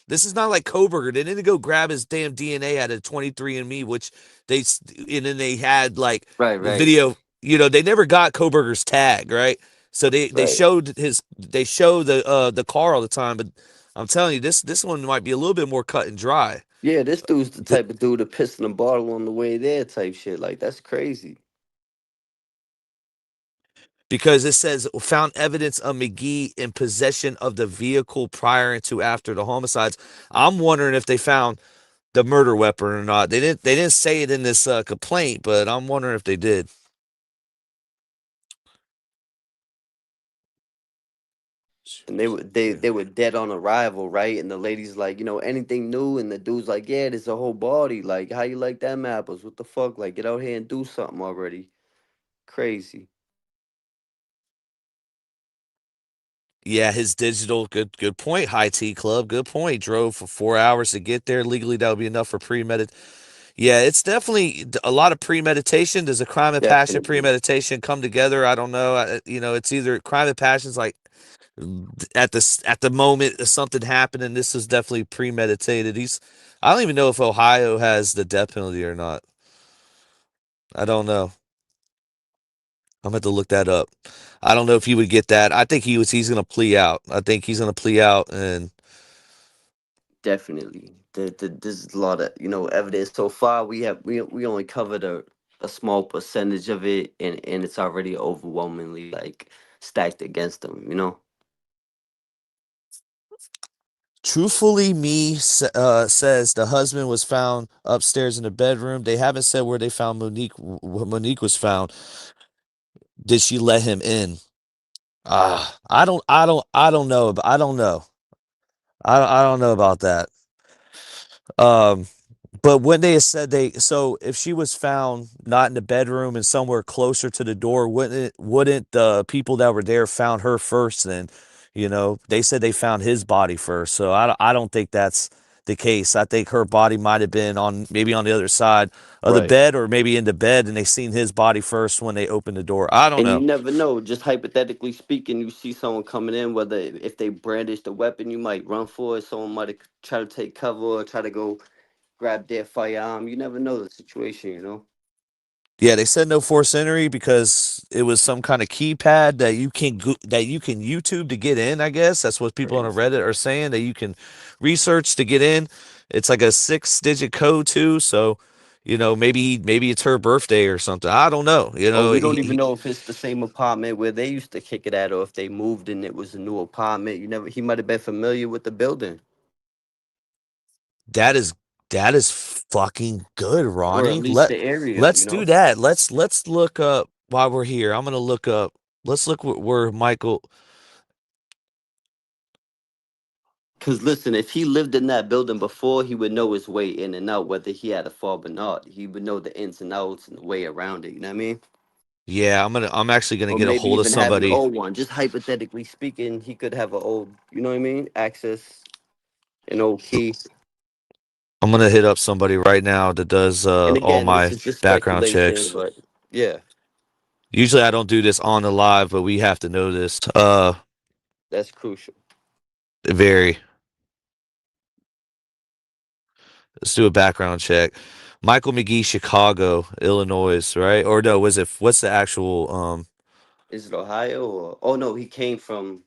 This is not like Koberger. They didn't go grab his damn DNA out of 23andMe, which and then they had like Right, the right, video. They never got Koberger's tag, right? So they right. showed the car all the time, but I'm telling you, this one might be a little bit more cut and dry. Yeah, this dude's the type of dude to piss in a bottle on the way there type shit. Like, that's crazy. Because it says found evidence of Mckee in possession of the vehicle prior to after the homicides. I'm wondering if they found the murder weapon or not. They didn't say it in this complaint, but I'm wondering if they did. And they were dead on arrival, right? And the lady's like, anything new? And the dude's like, yeah, there's a whole body. Like, how you like them apples? What the fuck? Like, get out here and do something already. Crazy. Yeah, his digital, good point. High Tea Club, good point. Drove for 4 hours to get there. Legally, that would be enough for premeditated. Yeah, it's definitely a lot of premeditation. Does a crime and passion Definitely. premeditation come together? I don't know. It's either crime and passion's like at the moment something happened, and this is definitely premeditated. I don't even know if Ohio has the death penalty or not. I don't know. I'm gonna have to look that up. I don't know if he would get that. I think he's gonna plea out. I think he's gonna plea out, and Definitely. There's a lot of, evidence. So far, we only covered a small percentage of it, and it's already overwhelmingly, like, stacked against them. truthfully, says the husband was found upstairs in the bedroom. They haven't said where they found Monique. Monique was found. Did she let him in? I don't know. I don't know. I don't know about that. Um, but when they said so if she was found not in the bedroom and somewhere closer to the door, wouldn't the people that were there found her first then? They said they found his body first. So I don't think that's the case. I think her body might have been maybe on the other side of the Right. bed or maybe in the bed and they seen his body first when they opened the door. I don't And you know. never know. Just hypothetically speaking, you see someone coming in, whether if they brandish the weapon, you might run for it. Someone might try to take cover or try to go grab their firearm. You never know the situation. Yeah, they said no forced entry because it was some kind of keypad that you can YouTube to get in. I guess that's what people on Crazy. Reddit are saying that you can research to get in. It's like a 6-digit code too. So, maybe it's her birthday or something. I don't know. Or we don't even know if it's the same apartment where they used to kick it at, or if they moved and it was a new apartment. He might have been familiar with the building, that is that is fucking good, or at Ronnie. least the area. Let's do that. Let's look up while we're here. I'm gonna look up. Let's look where Michael. Because listen, if he lived in that building before, he would know his way in and out, whether he had a fob or not. He would know the ins and outs and the way around it. You know what I mean? Yeah, I'm actually gonna Or get a maybe hold of even have an somebody. old one. Just hypothetically speaking, he could have an old, you know what I mean? Access, an old key. I'm gonna hit up somebody right now that does And all again, this my is just background speculation, checks. but yeah, Usually I don't do this on the live, but we have to know this. that's crucial. Very. Let's do a background check. Michael Mckee, Chicago, Illinois, right? Or no, what's the actual Is it Ohio or? Oh no, he came from.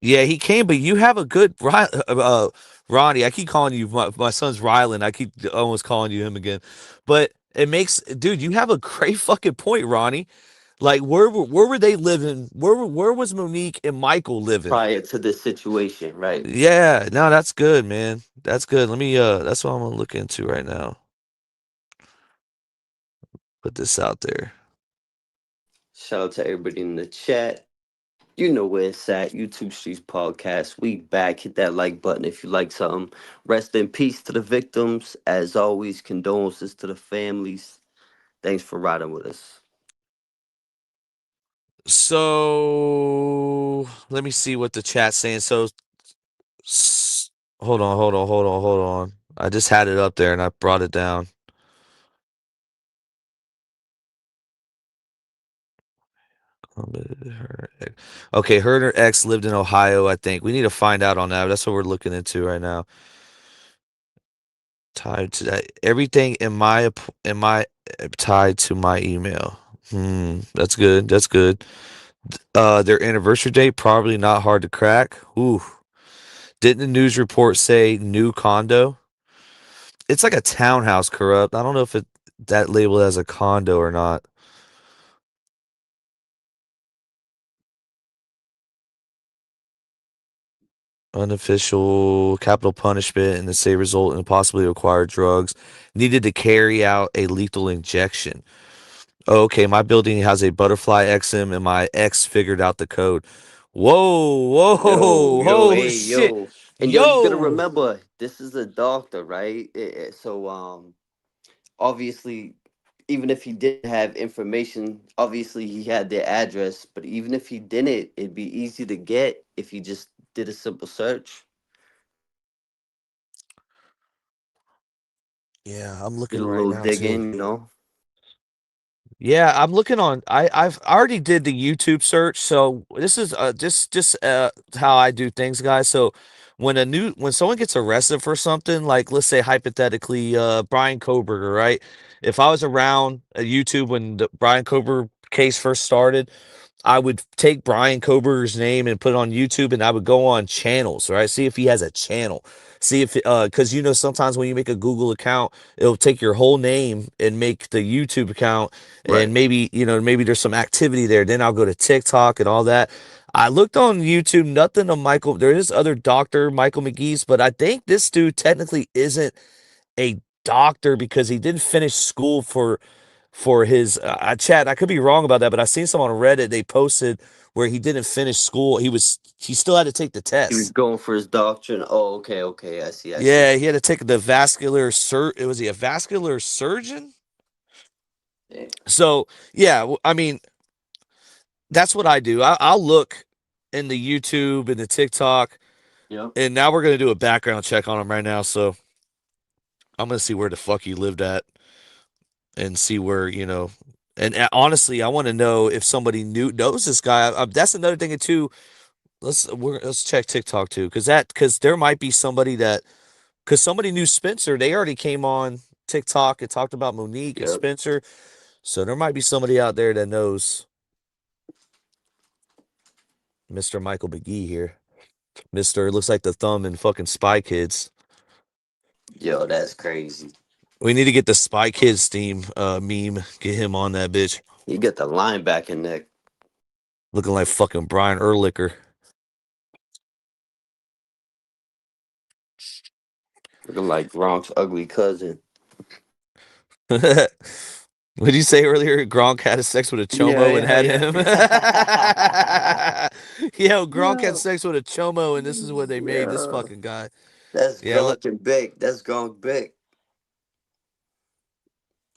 Yeah, he came, but you have a good Ronnie. I keep calling you my son's Rylan. I keep almost calling you him again. But it makes dude, you have a great fucking point, Ronnie. Like where were they living? Where was Monique and Michael living? Prior to this situation, right? Yeah, no, that's good, man. That's good. Let me that's what I'm gonna look into right now. Put this out there. Shout out to everybody in the chat. You know where it's at. YouTube Streets Podcast. We back. Hit that like button if you like something. Rest in peace to the victims. As always, condolences to the families. Thanks for riding with us. So let me see what the chat's saying. So hold on. I just had it up there and I brought it down. Okay, her and her ex lived in Ohio, I think. We need to find out on that. That's what we're looking into right now. Tied to that. Everything in my tied to my email. That's good. That's good. Their anniversary date probably not hard to crack. Ooh. Didn't the news report say new condo? It's like a townhouse, corrupt. I don't know if that labeled as a condo or not. Unofficial capital punishment and the say result in possibly acquired drugs needed to carry out a lethal injection. Okay, my building has a butterfly XM and my ex figured out the code. Whoa, whoa, Hey, shit. yo. And yo, you gotta Yo. remember, this is a doctor, right? So, obviously, even if he did have information, obviously he had their address, but even if he didn't, it'd be easy to get if he just did a simple search. Yeah, I'm Did looking a right little now too. digging, you know? Yeah, I'm looking on. I've already did the YouTube search, so this is just how I do things, guys. So when someone gets arrested for something, like let's say hypothetically, Brian Koberger, right? If I was around YouTube when the Brian Koberger case first started, I would take Brian Koberger's name and put it on YouTube, and I would go on channels, right? See if he has a channel. See if because sometimes when you make a Google account, it'll take your whole name and make the YouTube account, Right. and maybe there's some activity there. Then I'll go to TikTok and all that. I looked on YouTube, nothing of Michael. There is other doctor Michael McGee's, but I think this dude technically isn't a doctor because he didn't finish school for his chat. I could be wrong about that, but I seen some on Reddit. They posted where he didn't finish school. He still had to take the He was test. going for his doctrine. Oh, okay. I see. Yeah, he had to take the vascular Was he a vascular surgeon? Yeah. So yeah, I mean that's what I do. I'll look in the YouTube and the TikTok, Yep. and now we're gonna do a background check on him right now. So I'm gonna see where the fuck he lived at and see where And honestly, I want to know if somebody knows this guy. That's another thing too. Let's check TikTok too, because there might be somebody because somebody knew Spencer. They already came on TikTok and talked about Monique and Yep. Spencer. So there might be somebody out there that knows Mr. Michael McGee here. Mr. Looks like the thumb in fucking Spy Kids. Yo, that's crazy. We need to get the Spy Kids theme meme. Get him on that bitch. You got the linebacker neck. Looking like fucking Brian Urlicher. Looking like Gronk's ugly cousin. What did you say earlier? Gronk had sex with a chomo and had Yeah. him. Yo, Gronk had Yo. sex with a chomo, and this is what they made this Yeah. fucking guy. That's Yeah, Gronk and Big. That's Gronk Big.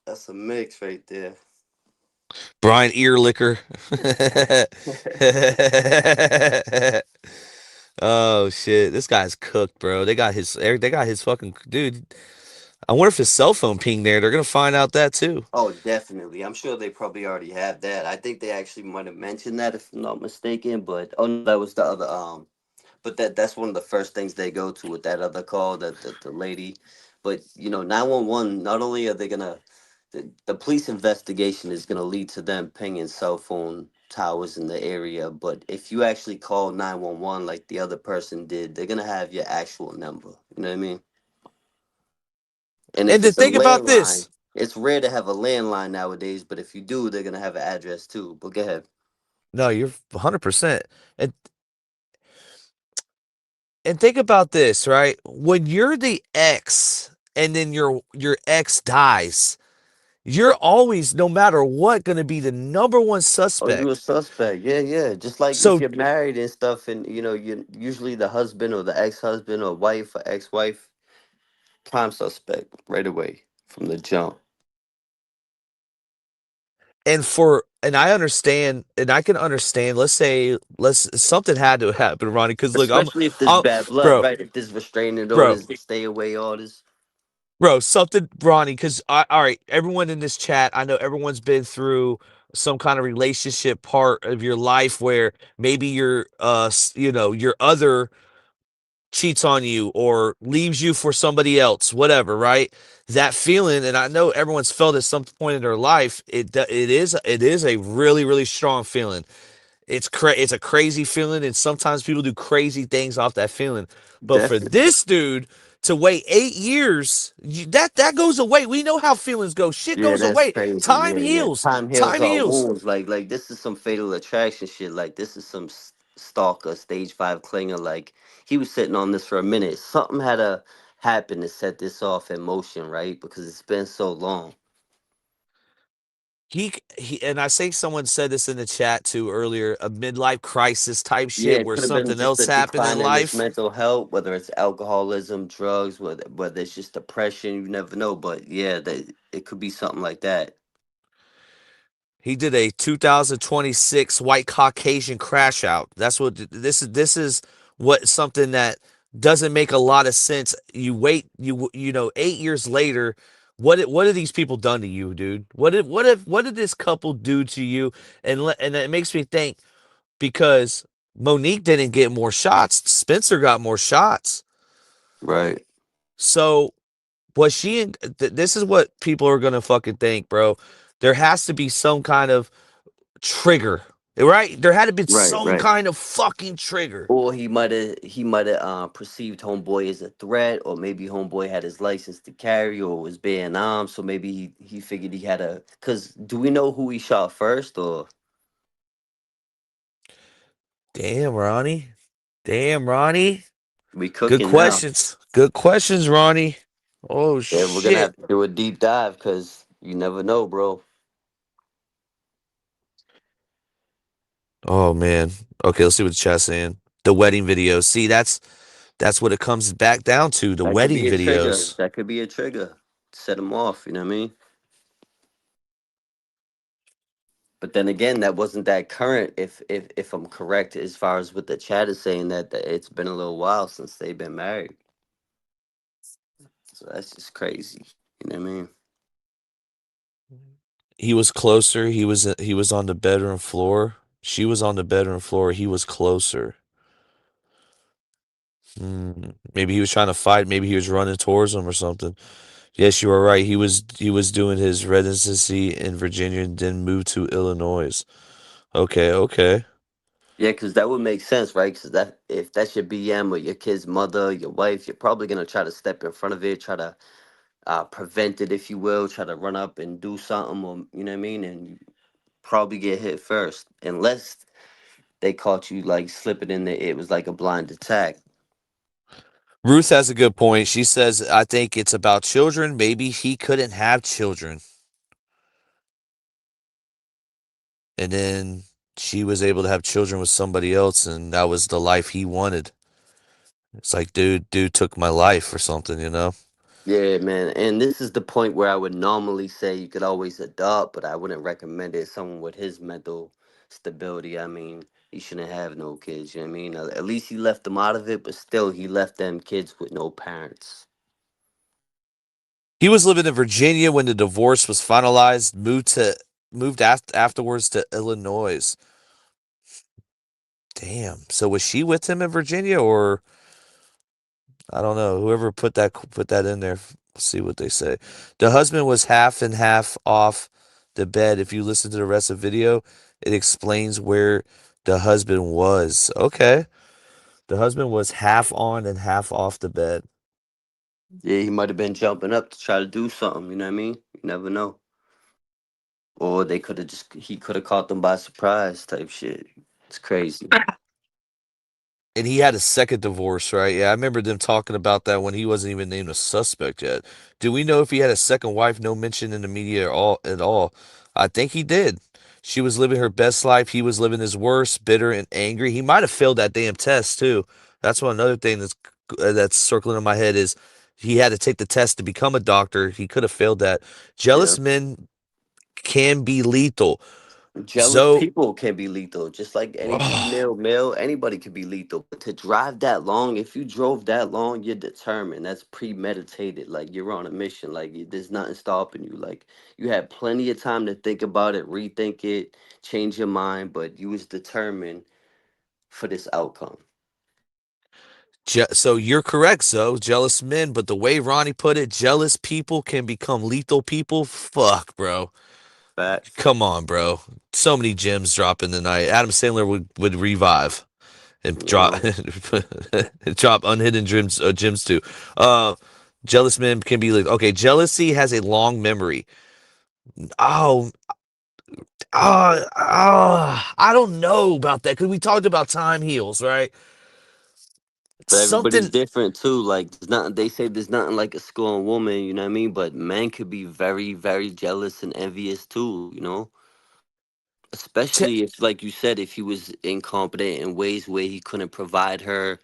That's a mix right there. Brian Earlicker. Oh shit, this guy's cooked, bro. They got his fucking dude. I wonder if his cell phone pinged there. They're gonna find out that too. Oh, definitely. I'm sure they probably already have that. I think they actually might have mentioned that if I'm not mistaken. But oh no, that was the other but that's one of the first things they go to with that other call, that the lady. But 911, not only are they gonna the police investigation is gonna lead to them pinging cell phone towers in the area, but if you actually call 911 like the other person did, they're gonna have your actual number. You know what I mean? And And if to it's a think about landline, this, it's rare to have a landline nowadays, but if you do, they're gonna have an address too. But go ahead. no, you're 100%. And think about this, right? When you're the ex and then your ex dies, you're always, no matter what, going to be the number one Oh, you a suspect. suspect? Yeah. Just like if So, you're married and stuff, and you usually the husband or the ex-husband or wife or ex-wife, prime suspect right away from the jump. and for and I understand, and I can understand. Let's say, something had to happen, Ronnie. Because look, Especially if there's bad blood, bro, right? If there's restraining bro, orders, stay away orders. bro, something, Ronnie. Because all right, everyone in this chat, I know everyone's been through some kind of relationship part of your life where maybe your your other cheats on you or leaves you for somebody else, whatever, right? That feeling, and I know everyone's felt at some point in their life, it is a really, really strong feeling. It's a crazy feeling, and sometimes people do crazy things off that feeling. But for Definitely. this dude to wait 8 years, that goes away. We know how feelings go. Shit Yeah, goes that's away. crazy. Time Yeah, yeah. heals. Time heals Time all heals. wounds. Like this is some fatal attraction shit. Like this is some stalker, stage 5 clinger. Like he was sitting on this for a minute. Something had to happen to set this off in motion, right? Because it's been so long. He and I think someone said this in the chat too earlier, a midlife crisis type Yeah, shit it where could have been something just else a happened in decline in his life. mental health, whether it's alcoholism, drugs, whether it's just depression. You never know. But yeah, it could be something like that. He did a 2026 white Caucasian crash out. That's what this is what something that doesn't make a lot of sense. You wait, 8 years later, what have these people done to you, dude? What did this couple do to you? And it makes me think because Monique didn't get more shots, Spencer got more shots. Right. So was she in? This is what people are gonna fucking think, bro. There has to be some kind of trigger, right? There had to be Right. some Right. kind of fucking trigger. Or he might have perceived homeboy as a threat, or maybe homeboy had his license to carry or was being armed, so maybe he figured he had a. Cause do we know who he shot first, or Damn, Ronnie. Damn, Ronnie. we Good cooking now? questions. Good questions, Ronnie. Oh Yeah, we're gonna shit. have to do a deep dive, cause you never know, bro. Oh man. Okay, let's see what the chat's saying. The wedding videos. See, that's what it comes back down to. The That could wedding be a trigger. videos. That could be a trigger. Set him off. You know what I mean? But then again, that wasn't that current. If I'm correct, as far as what the chat is saying, that it's been a little while since they've been married. So that's just crazy. You know what I mean? He was closer. He was on the bedroom floor. She was on the bedroom floor. He was closer. Maybe he was trying to fight. Maybe he was running towards him or something. Yes, you are right. He was doing his residency in Virginia and then moved to Illinois. Okay, okay. Yeah, because that would make sense, right? Because that if that's your BM or your kid's mother, your wife, you're probably gonna try to step in front of it, try to prevent it, if you will, try to run up and do something, or you know what I mean, and you probably get hit first, unless they caught you like slipping in there. It was like a blind attack. Ruth has a good point. She says, I think it's about children. Maybe he couldn't have children. And then she was able to have children with somebody else, and that was the life he wanted. It's like, dude took my life or something, you know? Yeah, man. And this is the point where I would normally say you could always adopt, but I wouldn't recommend it. Someone with his mental stability, I mean, he shouldn't have no kids. You know what I mean? At least he left them out of it, but still, he left them kids with no parents. He was living in Virginia when the divorce was finalized, afterwards to Illinois. Damn. So was she with him in Virginia, or I don't know. Whoever put that in there, see what they say. The husband was half and half off the bed. If you listen to the rest of the video, it explains where the husband was. Okay. The husband was half on and half off the bed. Yeah, he might have been jumping up to try to do something. You know what I mean? You never know. Or he could have caught them by surprise type shit. It's crazy. And he had a second divorce, right? Yeah, I remember them talking about that when he wasn't even named a suspect yet. Do we know if he had a second wife? No mention in the media at all. I think he did. She was living her best life. He was living his worst, bitter and angry. He might have failed that damn test too. That's one another thing that's circling in my head is he had to take the test to become a doctor. He could have failed that. Yeah. Jealous men can be lethal. Jealous So, people can be lethal, just like any female, male, anybody can be lethal. But to drive that long, if you drove that long, you're determined. That's premeditated. Like you're on a mission. Like there's nothing stopping you. Like you had plenty of time to think about it, rethink it, change your mind, but you was determined for this outcome. so you're correct, so jealous men, but the way Ronnie put it, jealous people can become lethal people. Fuck, bro. Facts. Come on, bro. So many gems dropping tonight. Adam Sandler would revive and You drop know, drop unhidden gems too. Uh, jealous men can be like, okay, jealousy has a long memory. Oh, I don't know about that because we talked about time heals, right? but everybody's Something different too. Like there's nothing. They say there's nothing like a scorned woman. You know what I mean? But men could be very, very jealous and envious too. You know. te- Especially if, like you said, if he was incompetent in ways where he couldn't provide her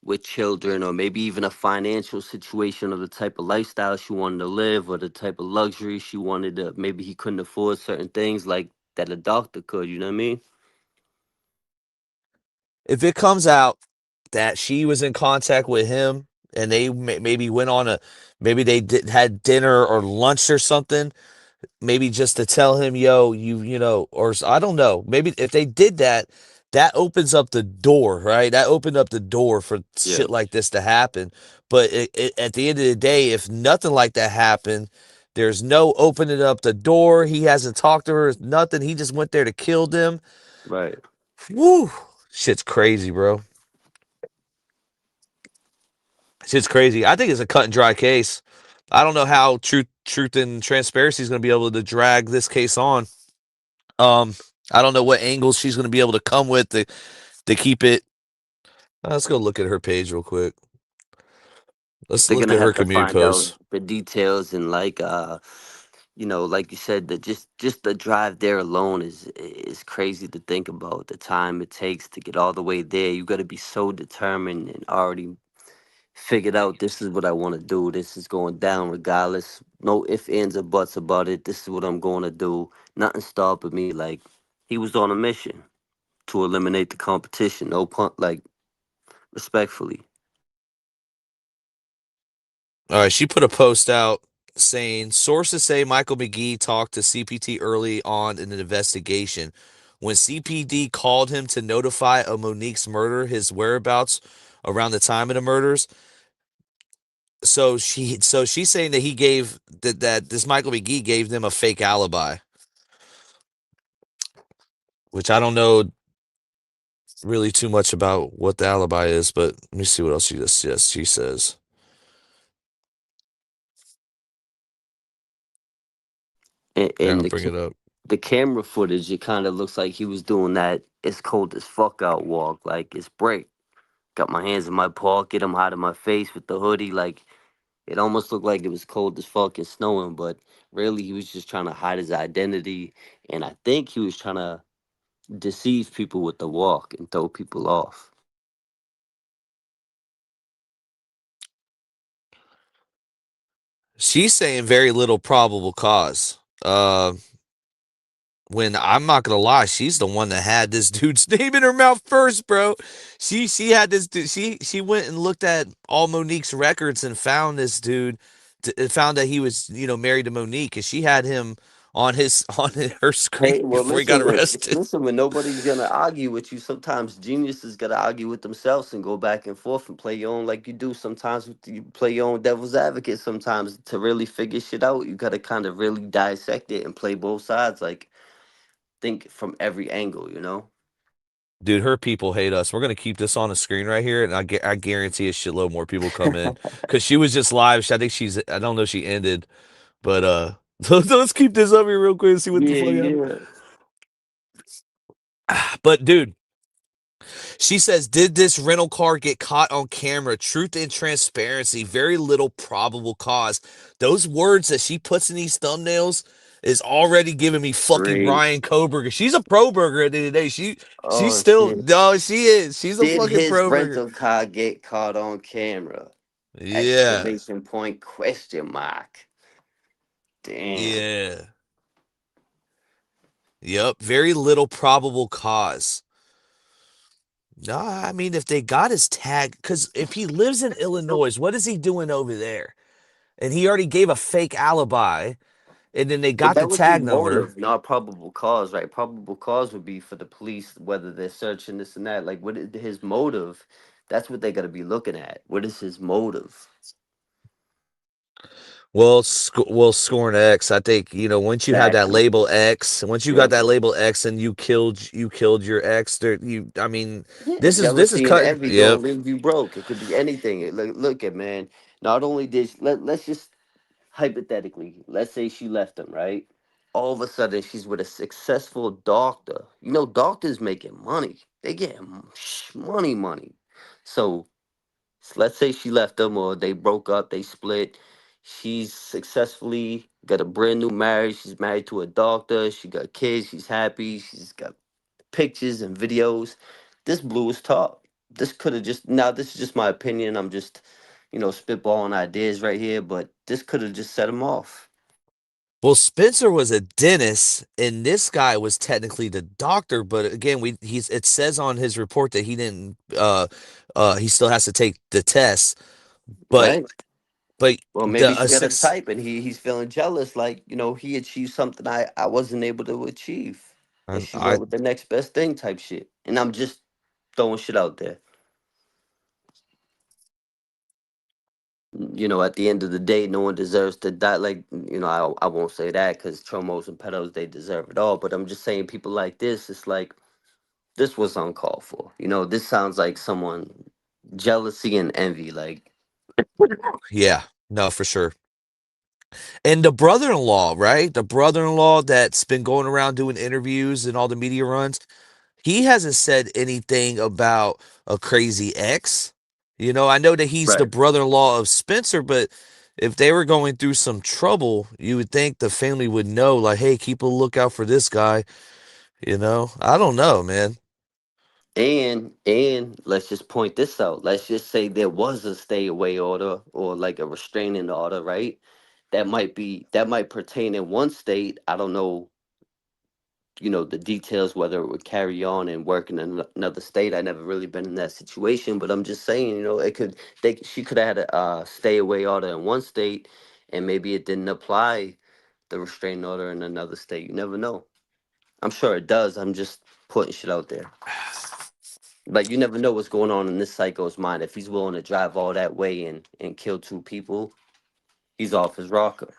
with children, or maybe even a financial situation, or the type of lifestyle she wanted to live, or the type of luxury she wanted to, maybe he couldn't afford certain things like that a doctor could, you know what I mean? if it comes out that she was in contact with him and they maybe went on maybe they had dinner or lunch or something, maybe just to tell him, yo, you know, or I don't know, maybe if they did that, that opens up the door, right? That opened up the door for Yeah, shit like this to happen. But at the end of the day, if nothing like that happened, there's no opening up the door. He hasn't talked to her, nothing. He just went there to kill them. right. Woo, shit's crazy, bro. Shit's crazy. I think it's a cut and dry case. I don't know how truth and transparency is going to be able to drag this case on. Um, I don't know what angles she's going to be able to come with to keep it. Let's go look at her page real quick. Let's They're look gonna at her have to community find out posts. the details, and like you know, like you said, that just the drive there alone is crazy to think about. The time it takes to get all the way there. You got to be so determined and already figured out, this is what I want to do. This is going down regardless. No ifs, ands, or buts about it. This is what I'm going to do. Nothing stopping me. Like he was on a mission to eliminate the competition. No pun, like respectfully. All right, she put a post out saying sources say Michael McGee talked to CPT early on in the investigation. When CPD called him to notify of Monique's murder, his whereabouts around the time of the murders, so she's saying that he gave that this Michael McGee gave them a fake alibi, which I don't know really too much about what the alibi is, but let me see what else she says. And I'll bring it up. the camera footage, it kind of looks like he was doing that it's cold as fuck out walk. Like it's break. Got my hands in my pocket. I'm hiding my face with the hoodie. Like it almost looked like it was cold as fuck and snowing, but really he was just trying to hide his identity. And I think he was trying to deceive people with the walk and throw people off. She's saying very little probable cause. When I'm not gonna lie, she's the one that had this dude's name in her mouth first, bro. She had this dude. She went and looked at all Monique's records and found this dude. Found that he was married to Monique, and she had him on his on her screen Hey, well, before he got arrested. listen, when nobody's gonna argue with you, sometimes geniuses gotta argue with themselves and go back and forth and play your own, like you do sometimes. You play your own devil's advocate sometimes to really figure shit out. You gotta kind of really dissect it and play both sides. Like think from every angle, you know. Dude, her people hate us. We're gonna keep this on the screen right here, and I guarantee a shitload more people come in because she was just live. I think I don't know if she ended, but let's keep this up here real quick and see what the Yeah, fuck happened. yeah. But dude, she says, did this rental car get caught on camera? Truth and transparency, very little probable cause. Those words that she puts in these thumbnails is already giving me fucking Great. Ryan Koberger. She's a pro burger at the end of the day. She's Oh still, shit. no, she is. She's a Did fucking his pro burger. rental car get caught on camera? Yeah. Exclamation point, question mark. Damn. Yeah. Yep. Very little probable cause. No, I mean, if they got his tag, because if he lives in Illinois, what is he doing over there? And he already gave a fake alibi, and then they But got the that would be tag number. motive, not probable cause, right? Probable cause would be for the police, whether they're searching this and that. Like, what is his motive? That's what they got to be looking at. What is his motive? Well, scoring X. I think once you have that Exactly. label X, once you got Yep. that label X, and you killed your ex. There, I mean, Yeah, this is jealousy and cut. envy gonna Yep. leave you broke. It could be anything. Look at man. Not only did let's just hypothetically, let's say she left him, right? All of a sudden, she's with a successful doctor. You know, doctors making money. They getting money, money. So let's say she left him, or they broke up, they split. She's successfully got a brand new marriage. She's married to a doctor. She got kids. She's happy. She's got pictures and videos. This blew his top. This could have just now. This is just my opinion. I'm just, spitballing ideas right here. But this could have just set him off. Well, Spencer was a dentist, and this guy was technically the doctor. But again, it says on his report that he didn't. He still has to take the test. But Right. but Well, the maybe she got a type, and he's feeling jealous. Like he achieved something I wasn't able to achieve, and she I went with the next best thing type shit. And I'm just throwing shit out there. At the end of the day, no one deserves to die. Like, I won't say that because chomos and pedos, they deserve it all. But I'm just saying, people like this, it's like, this was uncalled for. This sounds like someone jealousy and envy. Like, yeah, no, for sure. And the brother-in-law, right? The brother-in-law that's been going around doing interviews and all the media runs, he hasn't said anything about a crazy ex. I know that he's the right. brother-in-law of Spencer, but if they were going through some trouble, you would think the family would know, like, hey, keep a lookout for this guy. I don't know, man. And let's just point this out. Let's just say there was a stay away order or like a restraining order, right? That might pertain in one state. I don't know, the details whether it would carry on and work in another state. I never really been in that situation, but I'm just saying, she could have had a stay away order in one state, and maybe it didn't apply the restraining order in another state. You never know. I'm sure it does. I'm just putting shit out there. Like, you never know what's going on in this psycho's mind. If he's willing to drive all that way and kill two people, he's off his rocker.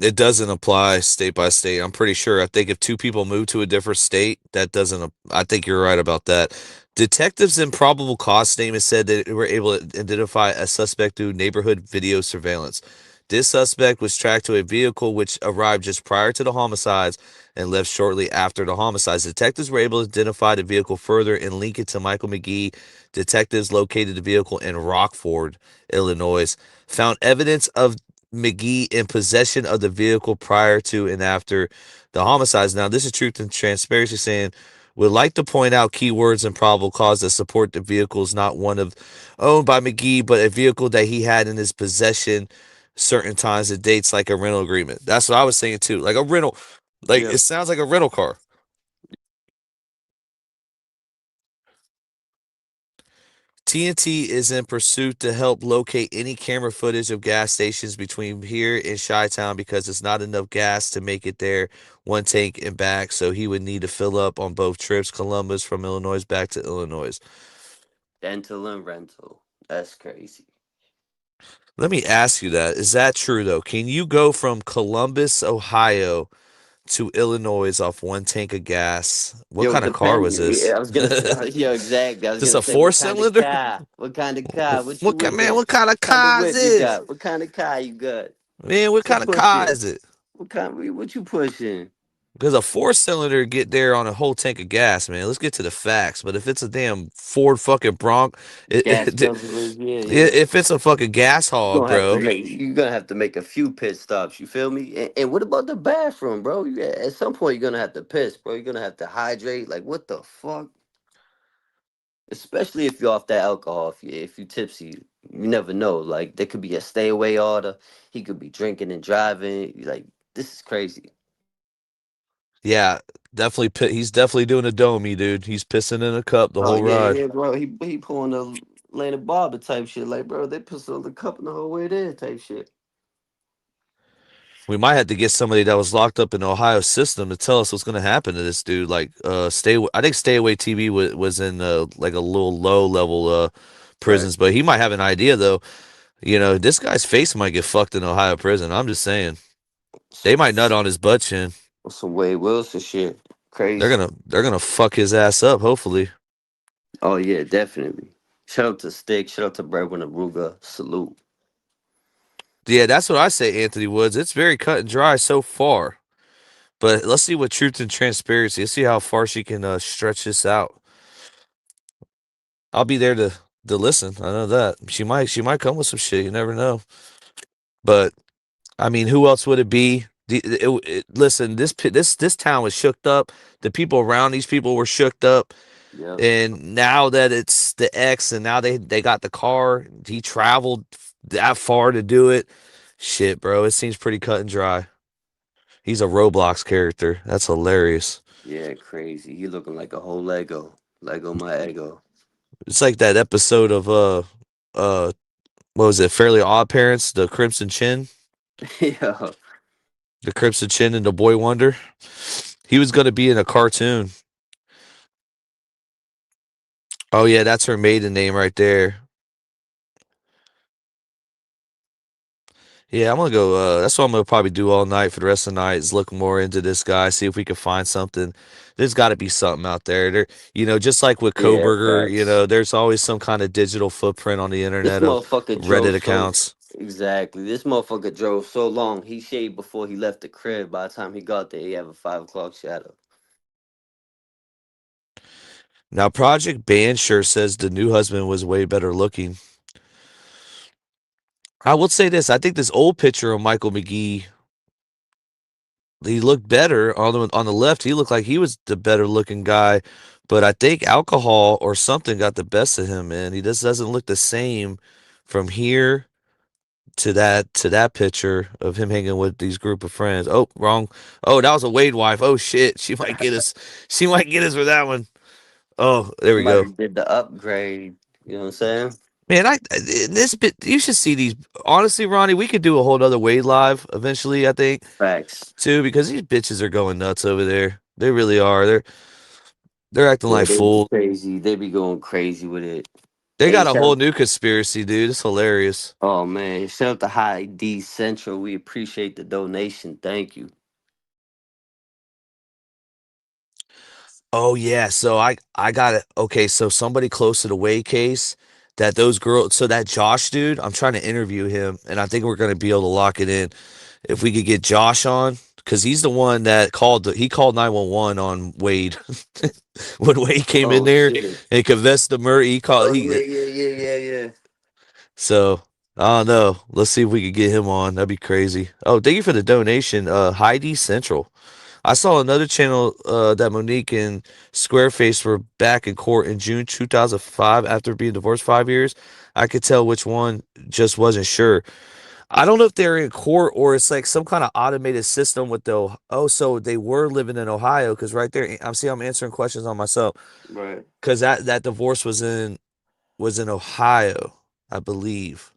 It doesn't apply state by state. I'm pretty sure. I think if two people move to a different state, that doesn't. I think you're right about that. Detectives in probable cause statement said that they were able to identify a suspect through neighborhood video surveillance. This suspect was tracked to a vehicle which arrived just prior to the homicides and left shortly after the homicides. Detectives were able to identify the vehicle further and link it to Michael Mckee. Detectives located the vehicle in Rockford, Illinois, found evidence of Mckee in possession of the vehicle prior to and after the homicides. Now, this is Truth and Transparency saying, would like to point out keywords and probable cause that support the vehicle is not one of owned by Mckee, but a vehicle that he had in his possession certain times and dates, like a rental agreement. That's what I was saying too. Like a rental, like Yeah. it sounds like a rental car. TNT is in pursuit to help locate any camera footage of gas stations between here and Chi-Town because it's not enough gas to make it there, one tank and back. So he would need to fill up on both trips, Columbus from Illinois back to Illinois. Dental and rental. That's crazy. Let me ask you that. Is that true though? Can you go from Columbus, Ohio to Illinois off one tank of gas? What Yo, kind of car depend. was this? Yeah, I was gonna say. Yeah, exactly. I was Just gonna a say, what four kind of cylinder? car? What kind of car? What you What whipping? man? What kind of What kind of car is whip you this? got? What kind of car you got? Man, what What you kind of car pushing? is it? What you pushing? Because a four cylinder get there on a whole tank of gas, man. Let's get to the facts. But if it's a damn Ford fucking Bronc, Gas guzzlers, yeah. if it's a fucking gas hog, bro. You're gonna have to make a few pit stops. You feel me? And what about the bathroom, bro? At some point you're gonna have to piss, bro. You're gonna have to hydrate. Like, what the fuck? Especially if you're off that alcohol. If you tipsy, you never know. Like, there could be a stay away order. He could be drinking and driving. Like, this is crazy. Yeah, He's definitely doing a domey, dude. He's pissing in a cup the Oh whole yeah, ride. yeah, bro. He pulling a Landon Barber type shit. Like, bro, they pistol the cup in the whole way there type shit. We might have to get somebody that was locked up in the Ohio system to tell us what's going to happen to this dude. Like, I think Stay Away TV was in like a little low level Right. prisons, but he might have an idea though. You know, this guy's face might get fucked in Ohio prison. I'm just saying, they might nut on his butt chin. Some Wade Wilson shit. They're Crazy. gonna fuck his ass up. Hopefully, Oh yeah, definitely. Shout out to Stick. Shout out to Brevin Aruga. Salute. yeah, that's what I say, Anthony Woods. It's very cut and dry so far, but let's see what truth and transparency. Let's see how far she can stretch this out. I'll be there to listen. I know that she might come with some shit. You never know. But I mean, who else would it be? Listen, this town was shooked up. The people around these people were shooked up. Yep. And now that it's the ex, and now they got the car, he traveled that far to do it. Shit, bro, it seems pretty cut and dry. He's a Roblox character. That's hilarious. Yeah, crazy. He looking like a whole Lego. Lego my ego. It's like that episode of what was it? Fairly Odd Parents, the Crimson Chin, Yeah. the Crimson Chin, and the Boy Wonder. He was gonna be in a cartoon. Oh yeah, that's her maiden name right there. Yeah, I'm gonna go. That's what I'm gonna probably do all night for the rest of the night. Is look more into this guy, see if we can find something. There's got to be something out there. Just like with Yeah, Koberger, facts. there's always some kind of digital footprint on the This internet of motherfucker Reddit drove so accounts. exactly. This motherfucker drove so long. He shaved before he left the crib. By the time he got there, he have a 5 o'clock shadow. Now, Project Banshur says the new husband was way better looking. I will say this: I think this old picture of Michael Mckee, he looked better on the left. He looked like he was the better looking guy, but I think alcohol or something got the best of him, man. He just doesn't look the same from here to that picture of him hanging with these group of friends. Oh, wrong. Oh, that was a Wade wife. Oh shit, she might get us. She might get us for that one. Oh, there we go. Somebody did the upgrade. You know what I'm saying? Man, this bit you should see these. Honestly, Ronnie, we could do a whole other Wade live eventually. I think Facts. too, because these bitches are going nuts over there. They really are. They're acting Yeah, like they be fools. crazy. They be going crazy with it. They Hey, got a whole shout. new conspiracy, dude. It's hilarious. Oh man, shout out to High D Central. We appreciate the donation. Thank you. Oh yeah, so I got it. Okay, so somebody close to the Wade case that those girls. So that Josh dude, I'm trying to interview him, and I think we're gonna be able to lock it in if we could get Josh on, because he's the one that he called 911 on Wade when Wade came in Oh there shit. and confessed to murder. He called Oh he. yeah. So I don't know. Let's see if we could get him on. That'd be crazy. Oh, thank you for the donation, Heidi Central. I saw another channel that Monique and Squareface were back in court in June 2005 after being divorced 5 years. I could tell which one, just wasn't sure. I don't know if they're in court or it's like some kind of automated system with so they were living in Ohio, because right there I'm answering questions on myself, Right. because that divorce was in Ohio, I believe.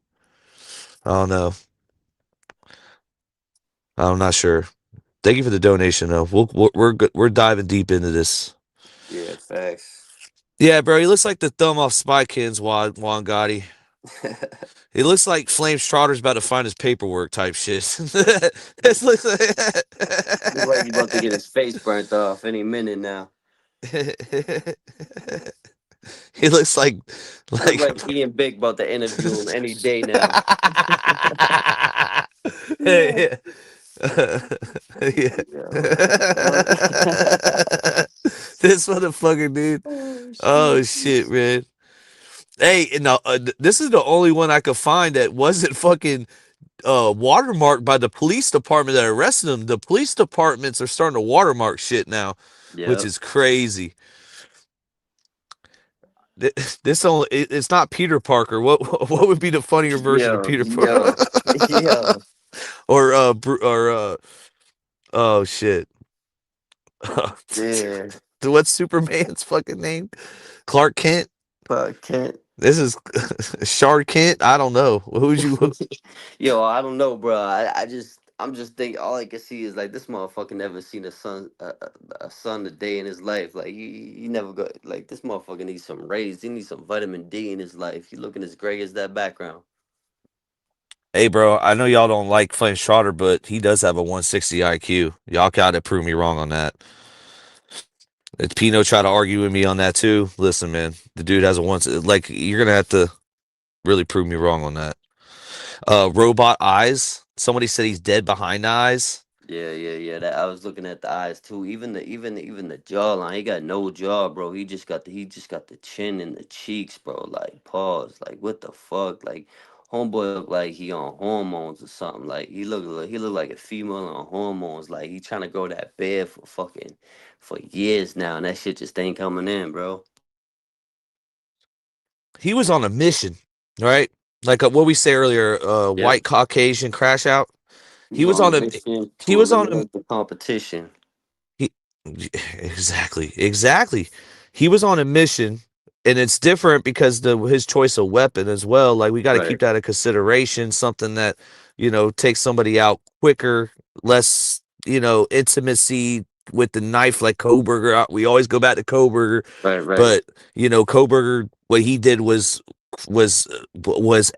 I don't know. I'm not sure. Thank you for the donation, though. We're good. We're diving deep into this. Yeah, facts. Yeah, bro, he looks like the thumb off Spy Kids, Juan Gotti. He looks like Flame Strotter's about to find his paperwork type shit. This looks Look like he about to get his face burnt off any minute now. He looks like Look like Ian Big about to interview him any day now. yeah. This motherfucker, dude. Oh shit, man. Hey, no, this is the only one I could find that wasn't fucking watermarked by the police department that arrested him. The police departments are starting to watermark shit now, which Yep. is crazy. This only it's not Peter Parker. What would be the funnier version of Peter Parker? Yo. Or oh shit. Yeah. What's Superman's fucking name? Clark Kent. Kent. This is Shard Kent. I don't know. Who's you? Yo, I don't know, bro. I'm just thinking. All I can see is like this motherfucker never seen a sun a day in his life. Like he never got like this motherfucker needs some rays. He needs some vitamin D in his life. He looking as gray as that background. Hey, bro. I know y'all don't like Flynn Schroeder, but he does have a 160 IQ. Y'all gotta prove me wrong on that. If Pino tried to argue with me on that too, listen, man, the dude has a one. Like you're gonna have to really prove me wrong on that. Robot eyes. Somebody said he's dead behind the eyes. Yeah. That I was looking at the eyes too. Even the jawline. He got no jaw, bro. He just got the chin and the cheeks, bro. Like pause. Like what the fuck? Like homeboy look like he on hormones or something. Like he look like a female on hormones. Like he trying to grow that beard for years now, and that shit just ain't coming in, bro. He was on a mission, right? Like what we say earlier, Yep. white Caucasian crash out. He He's was on a on a mission he to was on a eliminate the competition. he, exactly. He was on a mission, and it's different because his choice of weapon as well. Like we got to keep Right. that in consideration. Something that takes somebody out quicker, less intimacy with the knife, like Koberger. We always go back to Koberger, Right. but Koberger, what he did was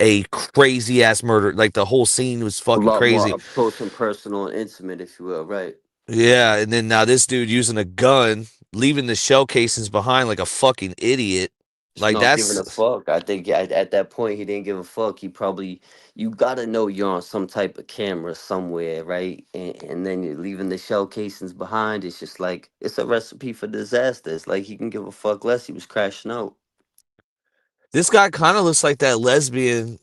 a crazy ass murder. Like the whole scene was A fucking lot more crazy. up close and personal and intimate, if you will. Right. Yeah, and then now this dude using a gun, leaving the shell casings behind like a fucking idiot. Just Like not giving that's a fuck. I think at that point he didn't give a fuck. He probably you gotta know you're on some type of camera somewhere, right? And then you're leaving the shell casings behind. It's just like it's a recipe for disaster. It's like he can give a fuck less. He was crashing out. this guy kind of looks like that lesbian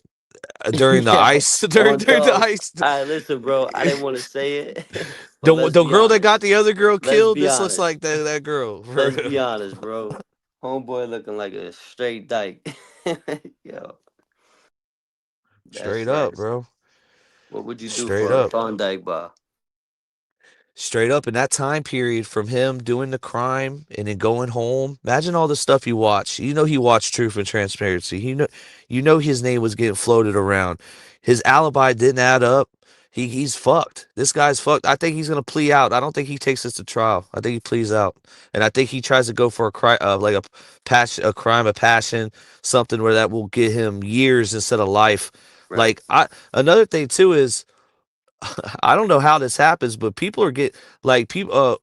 during the Yeah, ice on during the dog. ice. All right, listen, bro. I didn't want to say it, but The let's the be girl that honest. got the other girl Let's killed. be This looks honest. like that girl. For Let's real. be honest, bro. Homeboy looking like a straight dyke. Yo, that's Straight up, nasty. bro. What would you do Straight for a up. Klondike bar? Straight up in that time period from him doing the crime and then going home. Imagine all the stuff you watch. He watched Truth and Transparency. You know his name was getting floated around. His alibi didn't add up. He's fucked. This guy's fucked. I think he's gonna plea out. I don't think he takes this to trial. I think he pleads out, and I think he tries to go for a crime, like a crime of passion, something where that will get him years instead of life. Right. Like another thing too is I don't know how this happens, but people are like people.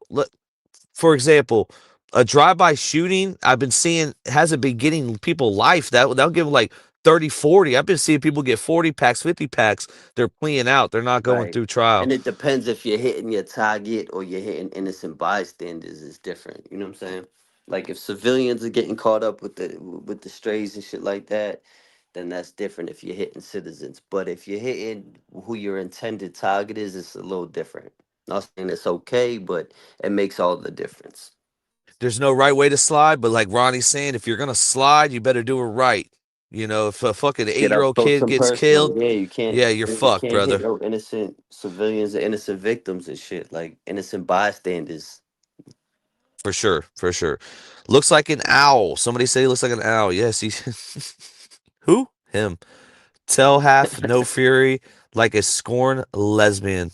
For example, a drive-by shooting I've been seeing hasn't been getting people life. They'll give them like 30, 40. I've been seeing people get 40 packs, 50 packs. They're pleading out. They're not going Right. through trial. And it depends if you're hitting your target or you're hitting innocent bystanders. Is different. You know what I'm saying? Like if civilians are getting caught up with the strays and shit like that, then that's different. If you're hitting citizens, but if you're hitting who your intended target is, it's a little different. Not saying it's okay, but it makes all the difference. There's no right way to slide, but like Ronnie's saying, if you're gonna slide, you better do it right. If a fucking Get up 8-year-old close kid and gets personal. killed, Yeah, yeah, you're you fucked, can't hit brother. no innocent civilians or innocent victims and shit. Like innocent bystanders. For sure, for sure. Looks like an owl. Somebody say he looks like an owl. Yes, he's who? Him. Tell half no fury like a scorned lesbian.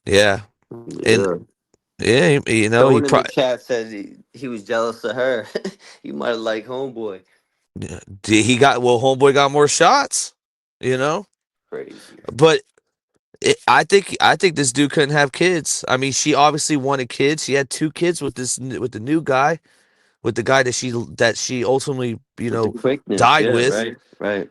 Yeah, and Yeah. yeah, he Someone in the probably chat said he was jealous of her. He might have liked homeboy. he got homeboy got more shots. You know, Crazy. but I think this dude couldn't have kids. I mean, she obviously wanted kids. She had 2 kids with the new guy, with the guy that she ultimately With the quickness, died yeah, with. right.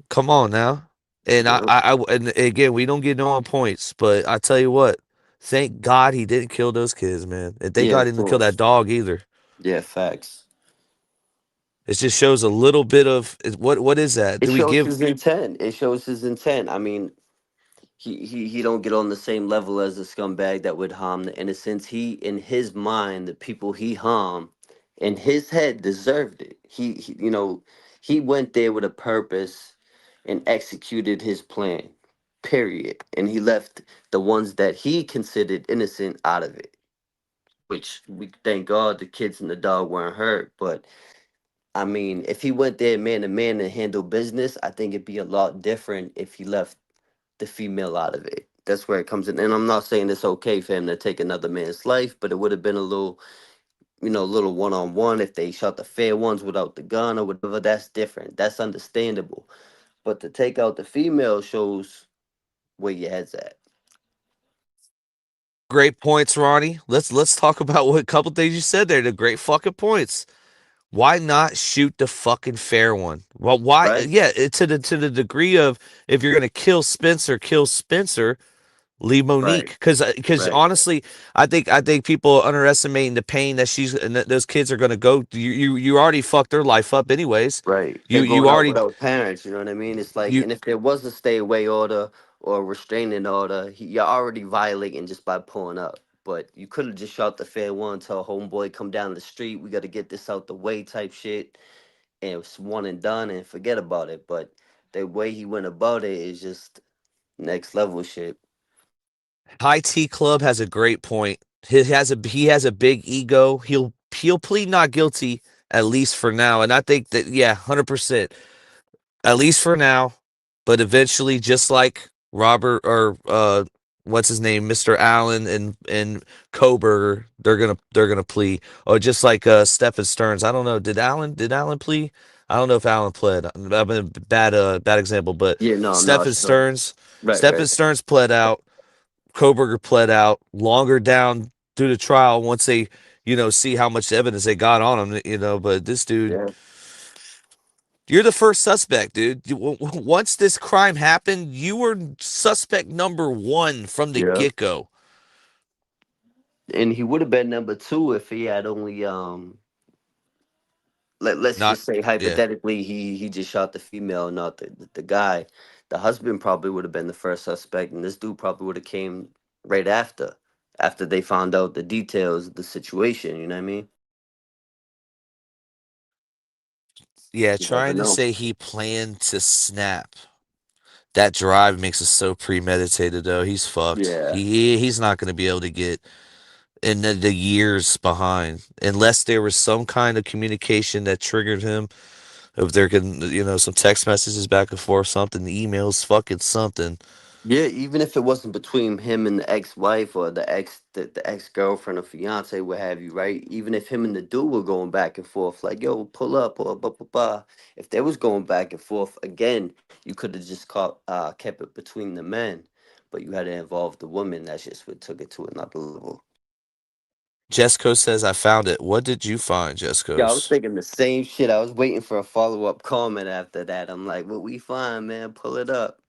Come on now. And Yeah, and again, we don't get no on points, but I tell you what, thank God he didn't kill those kids, man. And thank yeah, God of he didn't kill that course. dog either. Yeah, facts. It just shows a little bit of what is that? It Do we shows give his intent. It shows his intent. I mean, he don't get on the same level as a scumbag that would harm the innocents. He in his mind, the people he harmed in his head deserved it. He went there with a purpose and executed his plan. Period. And he left the ones that he considered innocent out of it. which we thank God the kids and the dog weren't hurt. But I mean, if he went there man to man and handled business, I think it'd be a lot different if he left the female out of it. That's where it comes in. And I'm not saying it's okay for him to take another man's life, but it would have been a little, a little one on one if they shot the fair ones without the gun or whatever. That's different. That's understandable. But to take out the female shows where your head's at. Great points, Ronnie. Let's talk about what couple things you said there. The great fucking points. Why not shoot the fucking fair one? Well, why? Right? Yeah, to the degree of if you're gonna kill Spencer, leave Right. Monique. Because Right. honestly, I think people are underestimating the pain that she's and that those kids are gonna go. You already fucked their life up anyways. Right. They're You going out already without parents, you know what I mean? It's like, you and if there was a stay away order or a restraining order, you're already violating just by pulling up. But you could have just shot the fair one, tell homeboy, come down the street, we got to get this out the way type shit, and it's one and done and forget about it. But the way he went about it is just next level shit. High T Club has a great point. He has a big ego. He'll plead not guilty at least for now, and I think that 100%. At least for now, but eventually, just like Robert or what's his name, Mr. Allen and Koberger, they're gonna plea. Or just like Stephen Stearns. I don't know. Did Allen plea? I don't know if Allen pled. I've been a bad example, but Yeah, no, I'm not Stephen sure. Stearns Right, Stephen right. Stearns pled out. Koberger pled out. Longer down through the trial once they see how much evidence they got on him. But this dude. Yeah. You're the first suspect, dude. Once this crime happened, you were suspect number one from the Yeah. get go. And he would have been number two if he had only let's Not, just say yeah. hypothetically he just shot the female, not the guy. The husband probably would have been the first suspect, and this dude probably would have came right after they found out the details of the situation. You know what I mean? Yeah, You never trying to know. say he planned to snap. That drive makes it so premeditated, though. He's fucked. Yeah. He's not going to be able to get in the years behind unless there was some kind of communication that triggered him. If there can, some text messages back and forth, something, emails, fucking something. Yeah, even if it wasn't between him and the ex-wife or the ex-girlfriend or fiance, what have you, right? Even if him and the dude were going back and forth, like, yo, pull up or blah blah blah. If they was going back and forth again, you could have just kept it between the men, but you had to involve the woman. That's just what took it to another level. Jesco says, I found it. What did you find, Yeah, I was Jescos? thinking the same shit. I was waiting for a follow-up comment after that. I'm like, what we find, man? Pull it up.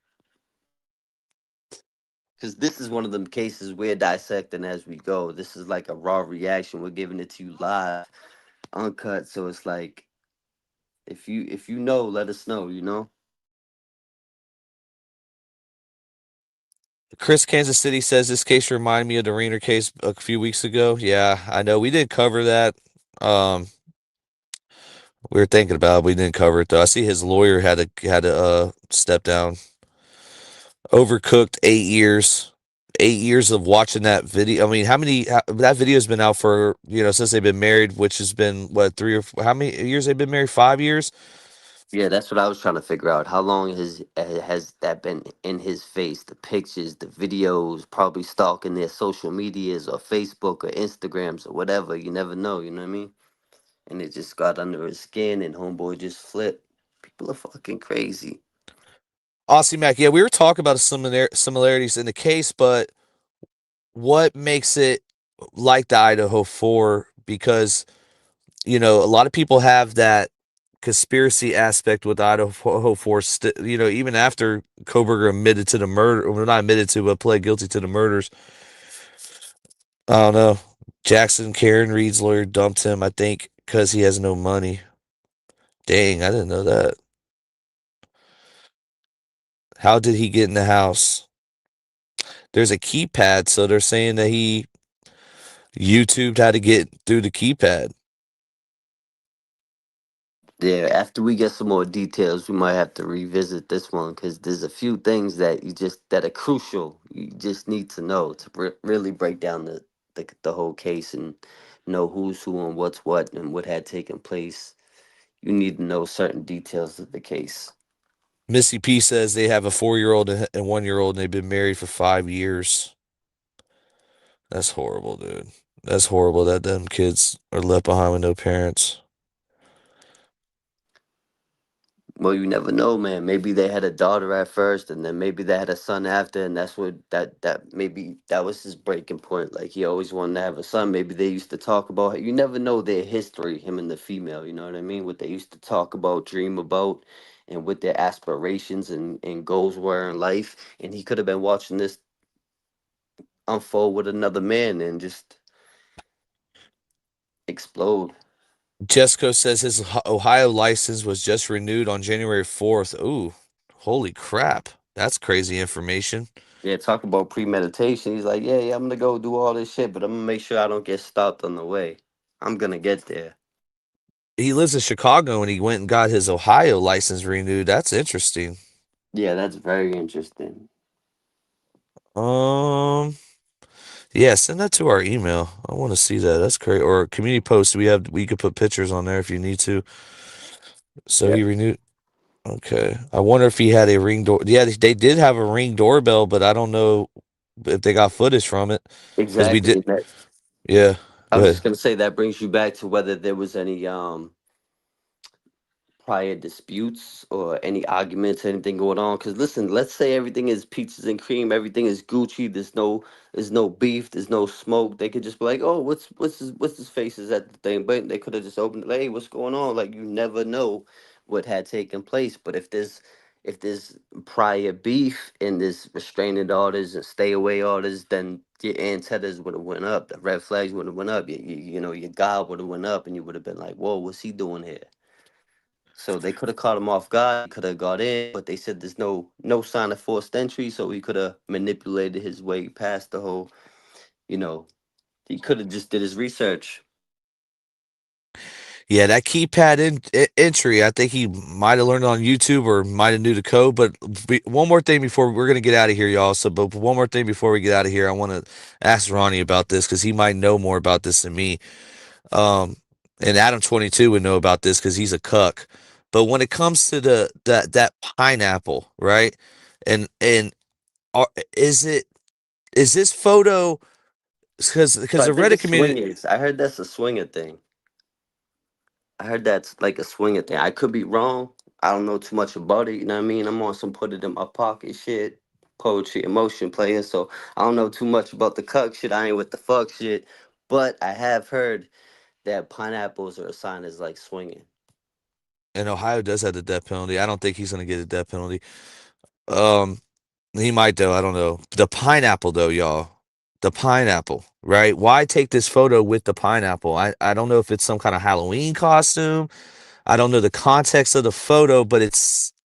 Because this is one of them cases we're dissecting as we go. This is like a raw reaction. We're giving it to you live, uncut. So it's like, if you know, let us know. You know. Chris Kansas City says this case reminded me of the Rainer case a few weeks ago. Yeah, I know we did cover that. Um, we were thinking about it. We didn't cover it though. I see his lawyer had to step down. Overcooked 8 years. 8 years of watching that video. I mean, that video's been out for since they've been married, which has been what how many years they've been married? 5 years. Yeah, that's what I was trying to figure out. How long has that been in his face? The pictures, the videos, probably stalking their social medias or Facebook or Instagrams or whatever. You never know. You know what I mean? And it just got under his skin, and homeboy just flipped. People are fucking crazy. Aussie Mac, yeah, we were talking about similarities in the case, but what makes it like the Idaho 4? Because a lot of people have that conspiracy aspect with Idaho 4. Even after Koberger admitted to the murder, well, not admitted to, but pled guilty to the murders. I don't know. Jackson Karen Reed's lawyer dumped him, I think, because he has no money. Dang, I didn't know that. How did he get in the house? There's a keypad, so they're saying that he YouTubed how to get through the keypad. Yeah, after we get some more details, we might have to revisit this one because there's a few things that are crucial. You just need to know to really break down the the whole case and know who's who and what's what and what had taken place. You need to know certain details of the case. Missy P says they have a 4-year-old and 1-year-old, and they've been married for 5 years. That's horrible, dude. That's horrible that them kids are left behind with no parents. Well, you never know, man. Maybe they had a daughter at first, and then maybe they had a son after, and that's what that maybe that was his breaking point. Like he always wanted to have a son. Maybe they used to talk about. You never know their history, him and the female. You know what I mean? What they used to talk about, dream about, and what their aspirations and goals were in life. And he could have been watching this unfold with another man and just explode. Jesco says his Ohio license was just renewed on January 4th. Ooh, holy crap. That's crazy information. Yeah, talk about premeditation. He's like, yeah, I'm gonna go do all this shit, but I'm gonna make sure I don't get stopped on the way. I'm gonna get there. He lives in Chicago and he went and got his Ohio license renewed. That's interesting. Yeah, that's very interesting. Um, yeah, send that to our email. I want to see that. That's great. Or community post. We could put pictures on there if you need to. So Yeah, he renewed. Okay. I wonder if he had a ring door. Yeah, they did have a ring doorbell, but I don't know if they got footage from it because we exactly. did. And that, Yeah. I Go was ahead. just gonna say that brings you back to whether there was any prior disputes or any arguments, anything going on. Because listen, let's say everything is peaches and cream, everything is Gucci. There's no beef, there's no smoke. They could just be like, oh, what's his face is at the thing, but they could have just opened it. Hey, what's going on? Like you never know what had taken place. But if there's prior beef and there's restraining orders and stay away orders, then your antennas would have went up. The red flags would have went up. Your guard would have went up, and you would have been like, whoa, what's he doing here? So they could have caught him off guard. He could have got in, but they said there's no sign of forced entry, so he could have manipulated his way past the whole. You know, he could have just did his research. Yeah, that keypad entry, I think he might have learned it on YouTube or might have knew the code. But one more thing before we're going to get out of here, y'all. So, but one more thing before we get out of here, I want to ask Ronnie about this because he might know more about this than me. Um, and Adam 22 would know about this because he's a cuck. But when it comes to that pineapple, right? And are, is this photo So because I the think Reddit it's community. swingers. I heard that's a swinger thing. I heard that's like a swinger thing. I could be wrong. I don't know too much about it. You know what I mean? I'm on some put it in my pocket shit, poetry, emotion player. So I don't know too much about the cuck shit. I ain't with the fuck shit. But I have heard that pineapples are a sign as like swinging. And Ohio does have the death penalty. I don't think he's going to get a death penalty. Um, he might though. I don't know. The pineapple though, y'all. The pineapple, right? Why take this photo with the pineapple? I don't know if it's some kind of Halloween costume. I don't know the context of the photo, but it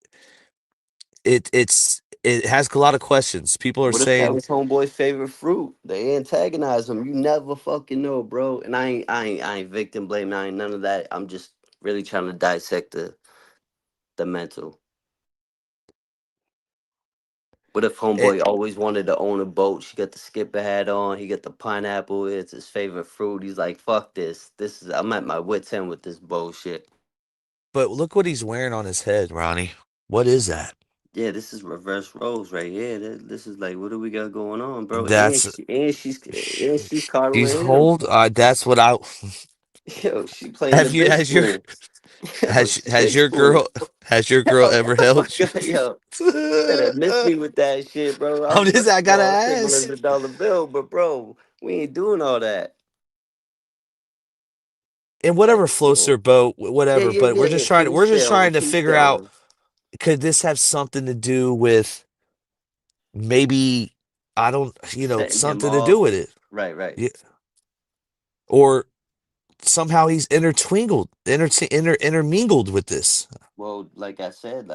has a lot of questions. People are What if that saying, was homeboy's favorite fruit? They antagonize him. You never fucking know, bro. And I ain't victim blaming. I ain't none of that. I'm just really trying to dissect the mental. What if it, homeboy always wanted to own a boat? She got the skipper hat on. He got the pineapple. It's his favorite fruit. He's like, fuck this. I'm at my wits end with this bullshit. but look what he's wearing on his head, Ronnie. What is that? Yeah, this is reverse roles right here. This is like, what do we got going on, bro? And That's she, and she's he's coddling him. hold. That's what I Yo, she playing the have you big has your spoon. Yo, has big your spoon. girl has your girl Yo, ever held you? yo, better miss me with that shit, bro. I'm just I First of gotta all, I'll take ask. $100 bill, but bro, we ain't doing all that. And Like, whatever floats bro. their boat, Yeah, whatever. yeah, But yeah. we're Smooth just trying sailing, to smooth figure out, sailing. could this have something to do with maybe I don't, Setting him something to do off. with it, Right, right. yeah, or somehow he's intermingled with this. Well, like I said,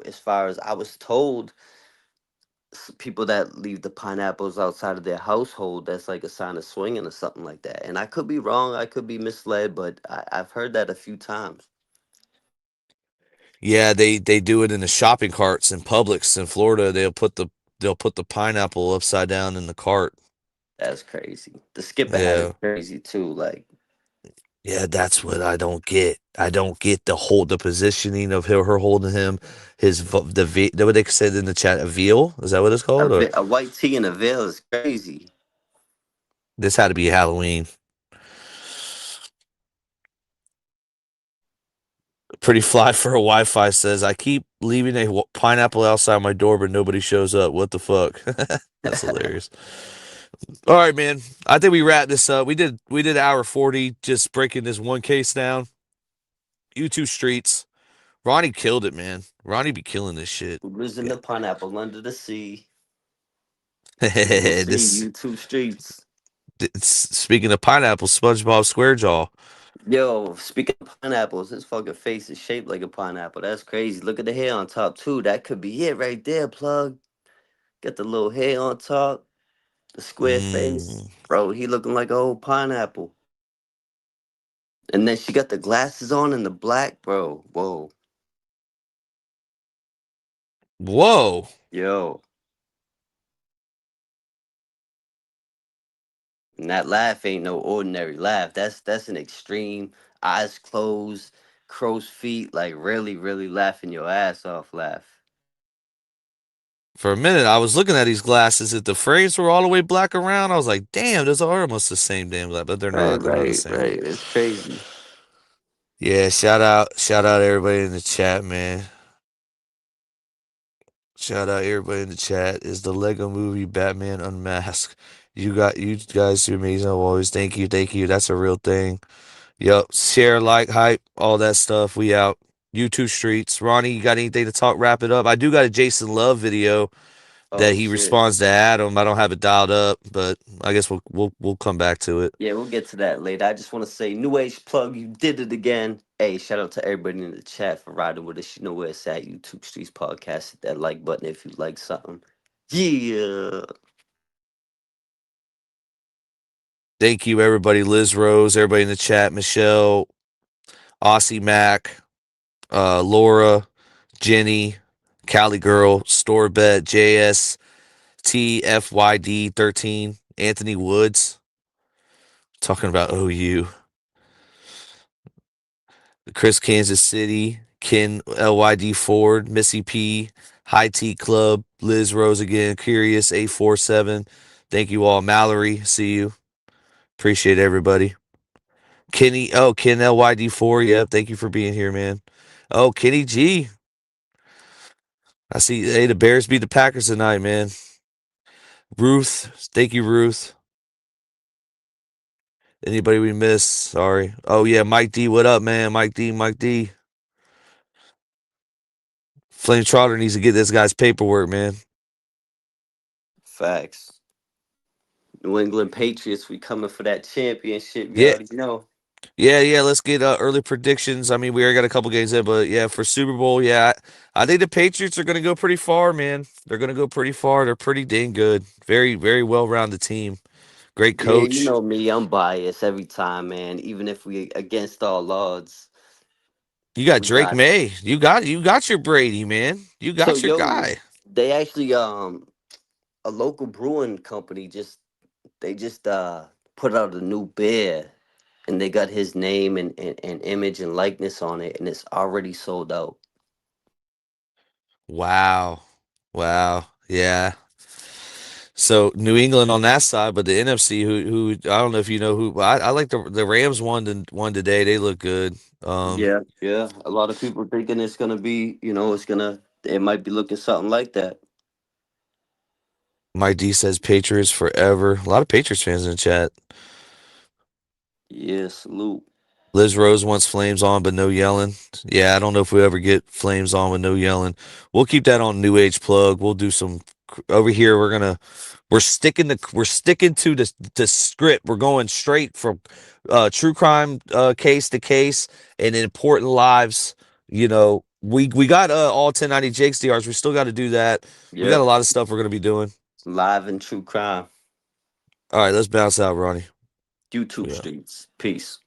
as far as I was told, people that leave the pineapples outside of their household, that's like a sign of swinging or something like that. And I could be wrong, I could be misled, but I've heard that a few times. Yeah, they do it in the shopping carts in Publix in Florida. They'll put the pineapple upside down in the cart. That's crazy. The skip ahead is Yeah. crazy too. Like, Yeah, that's what I don't get. I don't get the positioning of her holding him, what they said in the chat, a veal. Is that what it's called? Or a white tee and a veil is crazy. this had to be Halloween. Pretty fly for a Wi-Fi says I keep leaving a pineapple outside my door, but nobody shows up. What the fuck? That's hilarious. All right, man. I think we wrap this up. We did hour 40, just breaking this one case down. U2 Streets. Ronnie killed it, man. Ronnie be killing this shit. Who lives in the pineapple under the sea? We'll see This YouTube streets. speaking of pineapple, SpongeBob SquareJaw. Yo, speaking of pineapples, his fucking face is shaped like a pineapple. That's crazy. Look at the hair on top too. That could be it right there, plug. Got the little hair on top, the square face. Bro, he looking like a whole pineapple. And then she got the glasses on and the black, bro. Whoa. Whoa. Yo. And that laugh ain't no ordinary laugh. That's an extreme, eyes closed, crow's feet, like really, really laughing your ass off laugh. For a minute, I was looking at these glasses. If the frames were all the way black around, I was like, damn, those are almost the same damn glass. But they're not. They're not the same. Right. It's crazy. Yeah, shout out everybody in the chat, man. Shout out everybody in the chat. Is the Lego Movie Batman Unmasked? You guys are amazing always. Thank you. That's a real thing. Yep. Share, like, hype, all that stuff. We out. YouTube Streets. Ronnie, you got anything to talk? Wrap it up. I do got a Jason Love video that Oh he shit. responds to Adam. I don't have it dialed up, but I guess we'll come back to it. Yeah, we'll get to that later. I just want to say, New Age Plug, you did it again. Hey, shout out to everybody in the chat for riding with us. You know where it's at, YouTube Streets Podcast. Hit that like button if you like something. Yeah. Thank you, everybody. Liz Rose, everybody in the chat, Michelle, Aussie Mac, Laura, Jenny, Cali Girl, Storebet, JS, TFYD 13, Anthony Woods, talking about OU, Chris Kansas City, Ken LYD Ford, Missy P, High Tea Club, Liz Rose again, Curious 847. Thank you all. Mallory, see you. Appreciate everybody. Ken LYD4. Yep. Thank you for being here, man. Oh, Kenny G. I see. Hey, the Bears beat the Packers tonight, man. Ruth. Thank you, Ruth. Anybody we missed? Sorry. Oh, yeah. Mike D. What up, man? Mike D. Flame Trotter needs to get this guy's paperwork, man. Facts. New England Patriots, we coming for that championship. You Yeah. already know. Yeah. Let's get early predictions. I mean, we already got a couple games in, but yeah, for Super Bowl, yeah, I think the Patriots are going to go pretty far, man. They're going to go pretty far. They're pretty dang good. Very, very well-rounded team. Great Yeah, you coach. know me. I'm biased every time, man. Even if we against all odds. You got We Drake got it. May. You got your Brady, man. You got your guy. They actually a local brewing company they just put out a new beer, and they got his name and image and likeness on it, and it's already sold out. Wow. Yeah. So New England on that side, but the NFC, who I don't know if you know who. I like the Rams won today. They look good. Yeah. A lot of people thinking it's gonna be, it might be looking something like that. Mike D says Patriots forever. A lot of Patriots fans in the chat. Yeah, salute. Liz Rose wants flames on, but no yelling. Yeah, I don't know if we ever get flames on with no yelling. We'll keep that on New Age Plug. We'll do some over here. We're sticking to the script. We're going straight from true crime case to case and important lives. You know, we got all 1090 Jake's DRs. We still got to do that. We got a lot of stuff we're gonna be doing. Live and true crime. All right, let's bounce out, Ronnie. YouTube streets. Peace.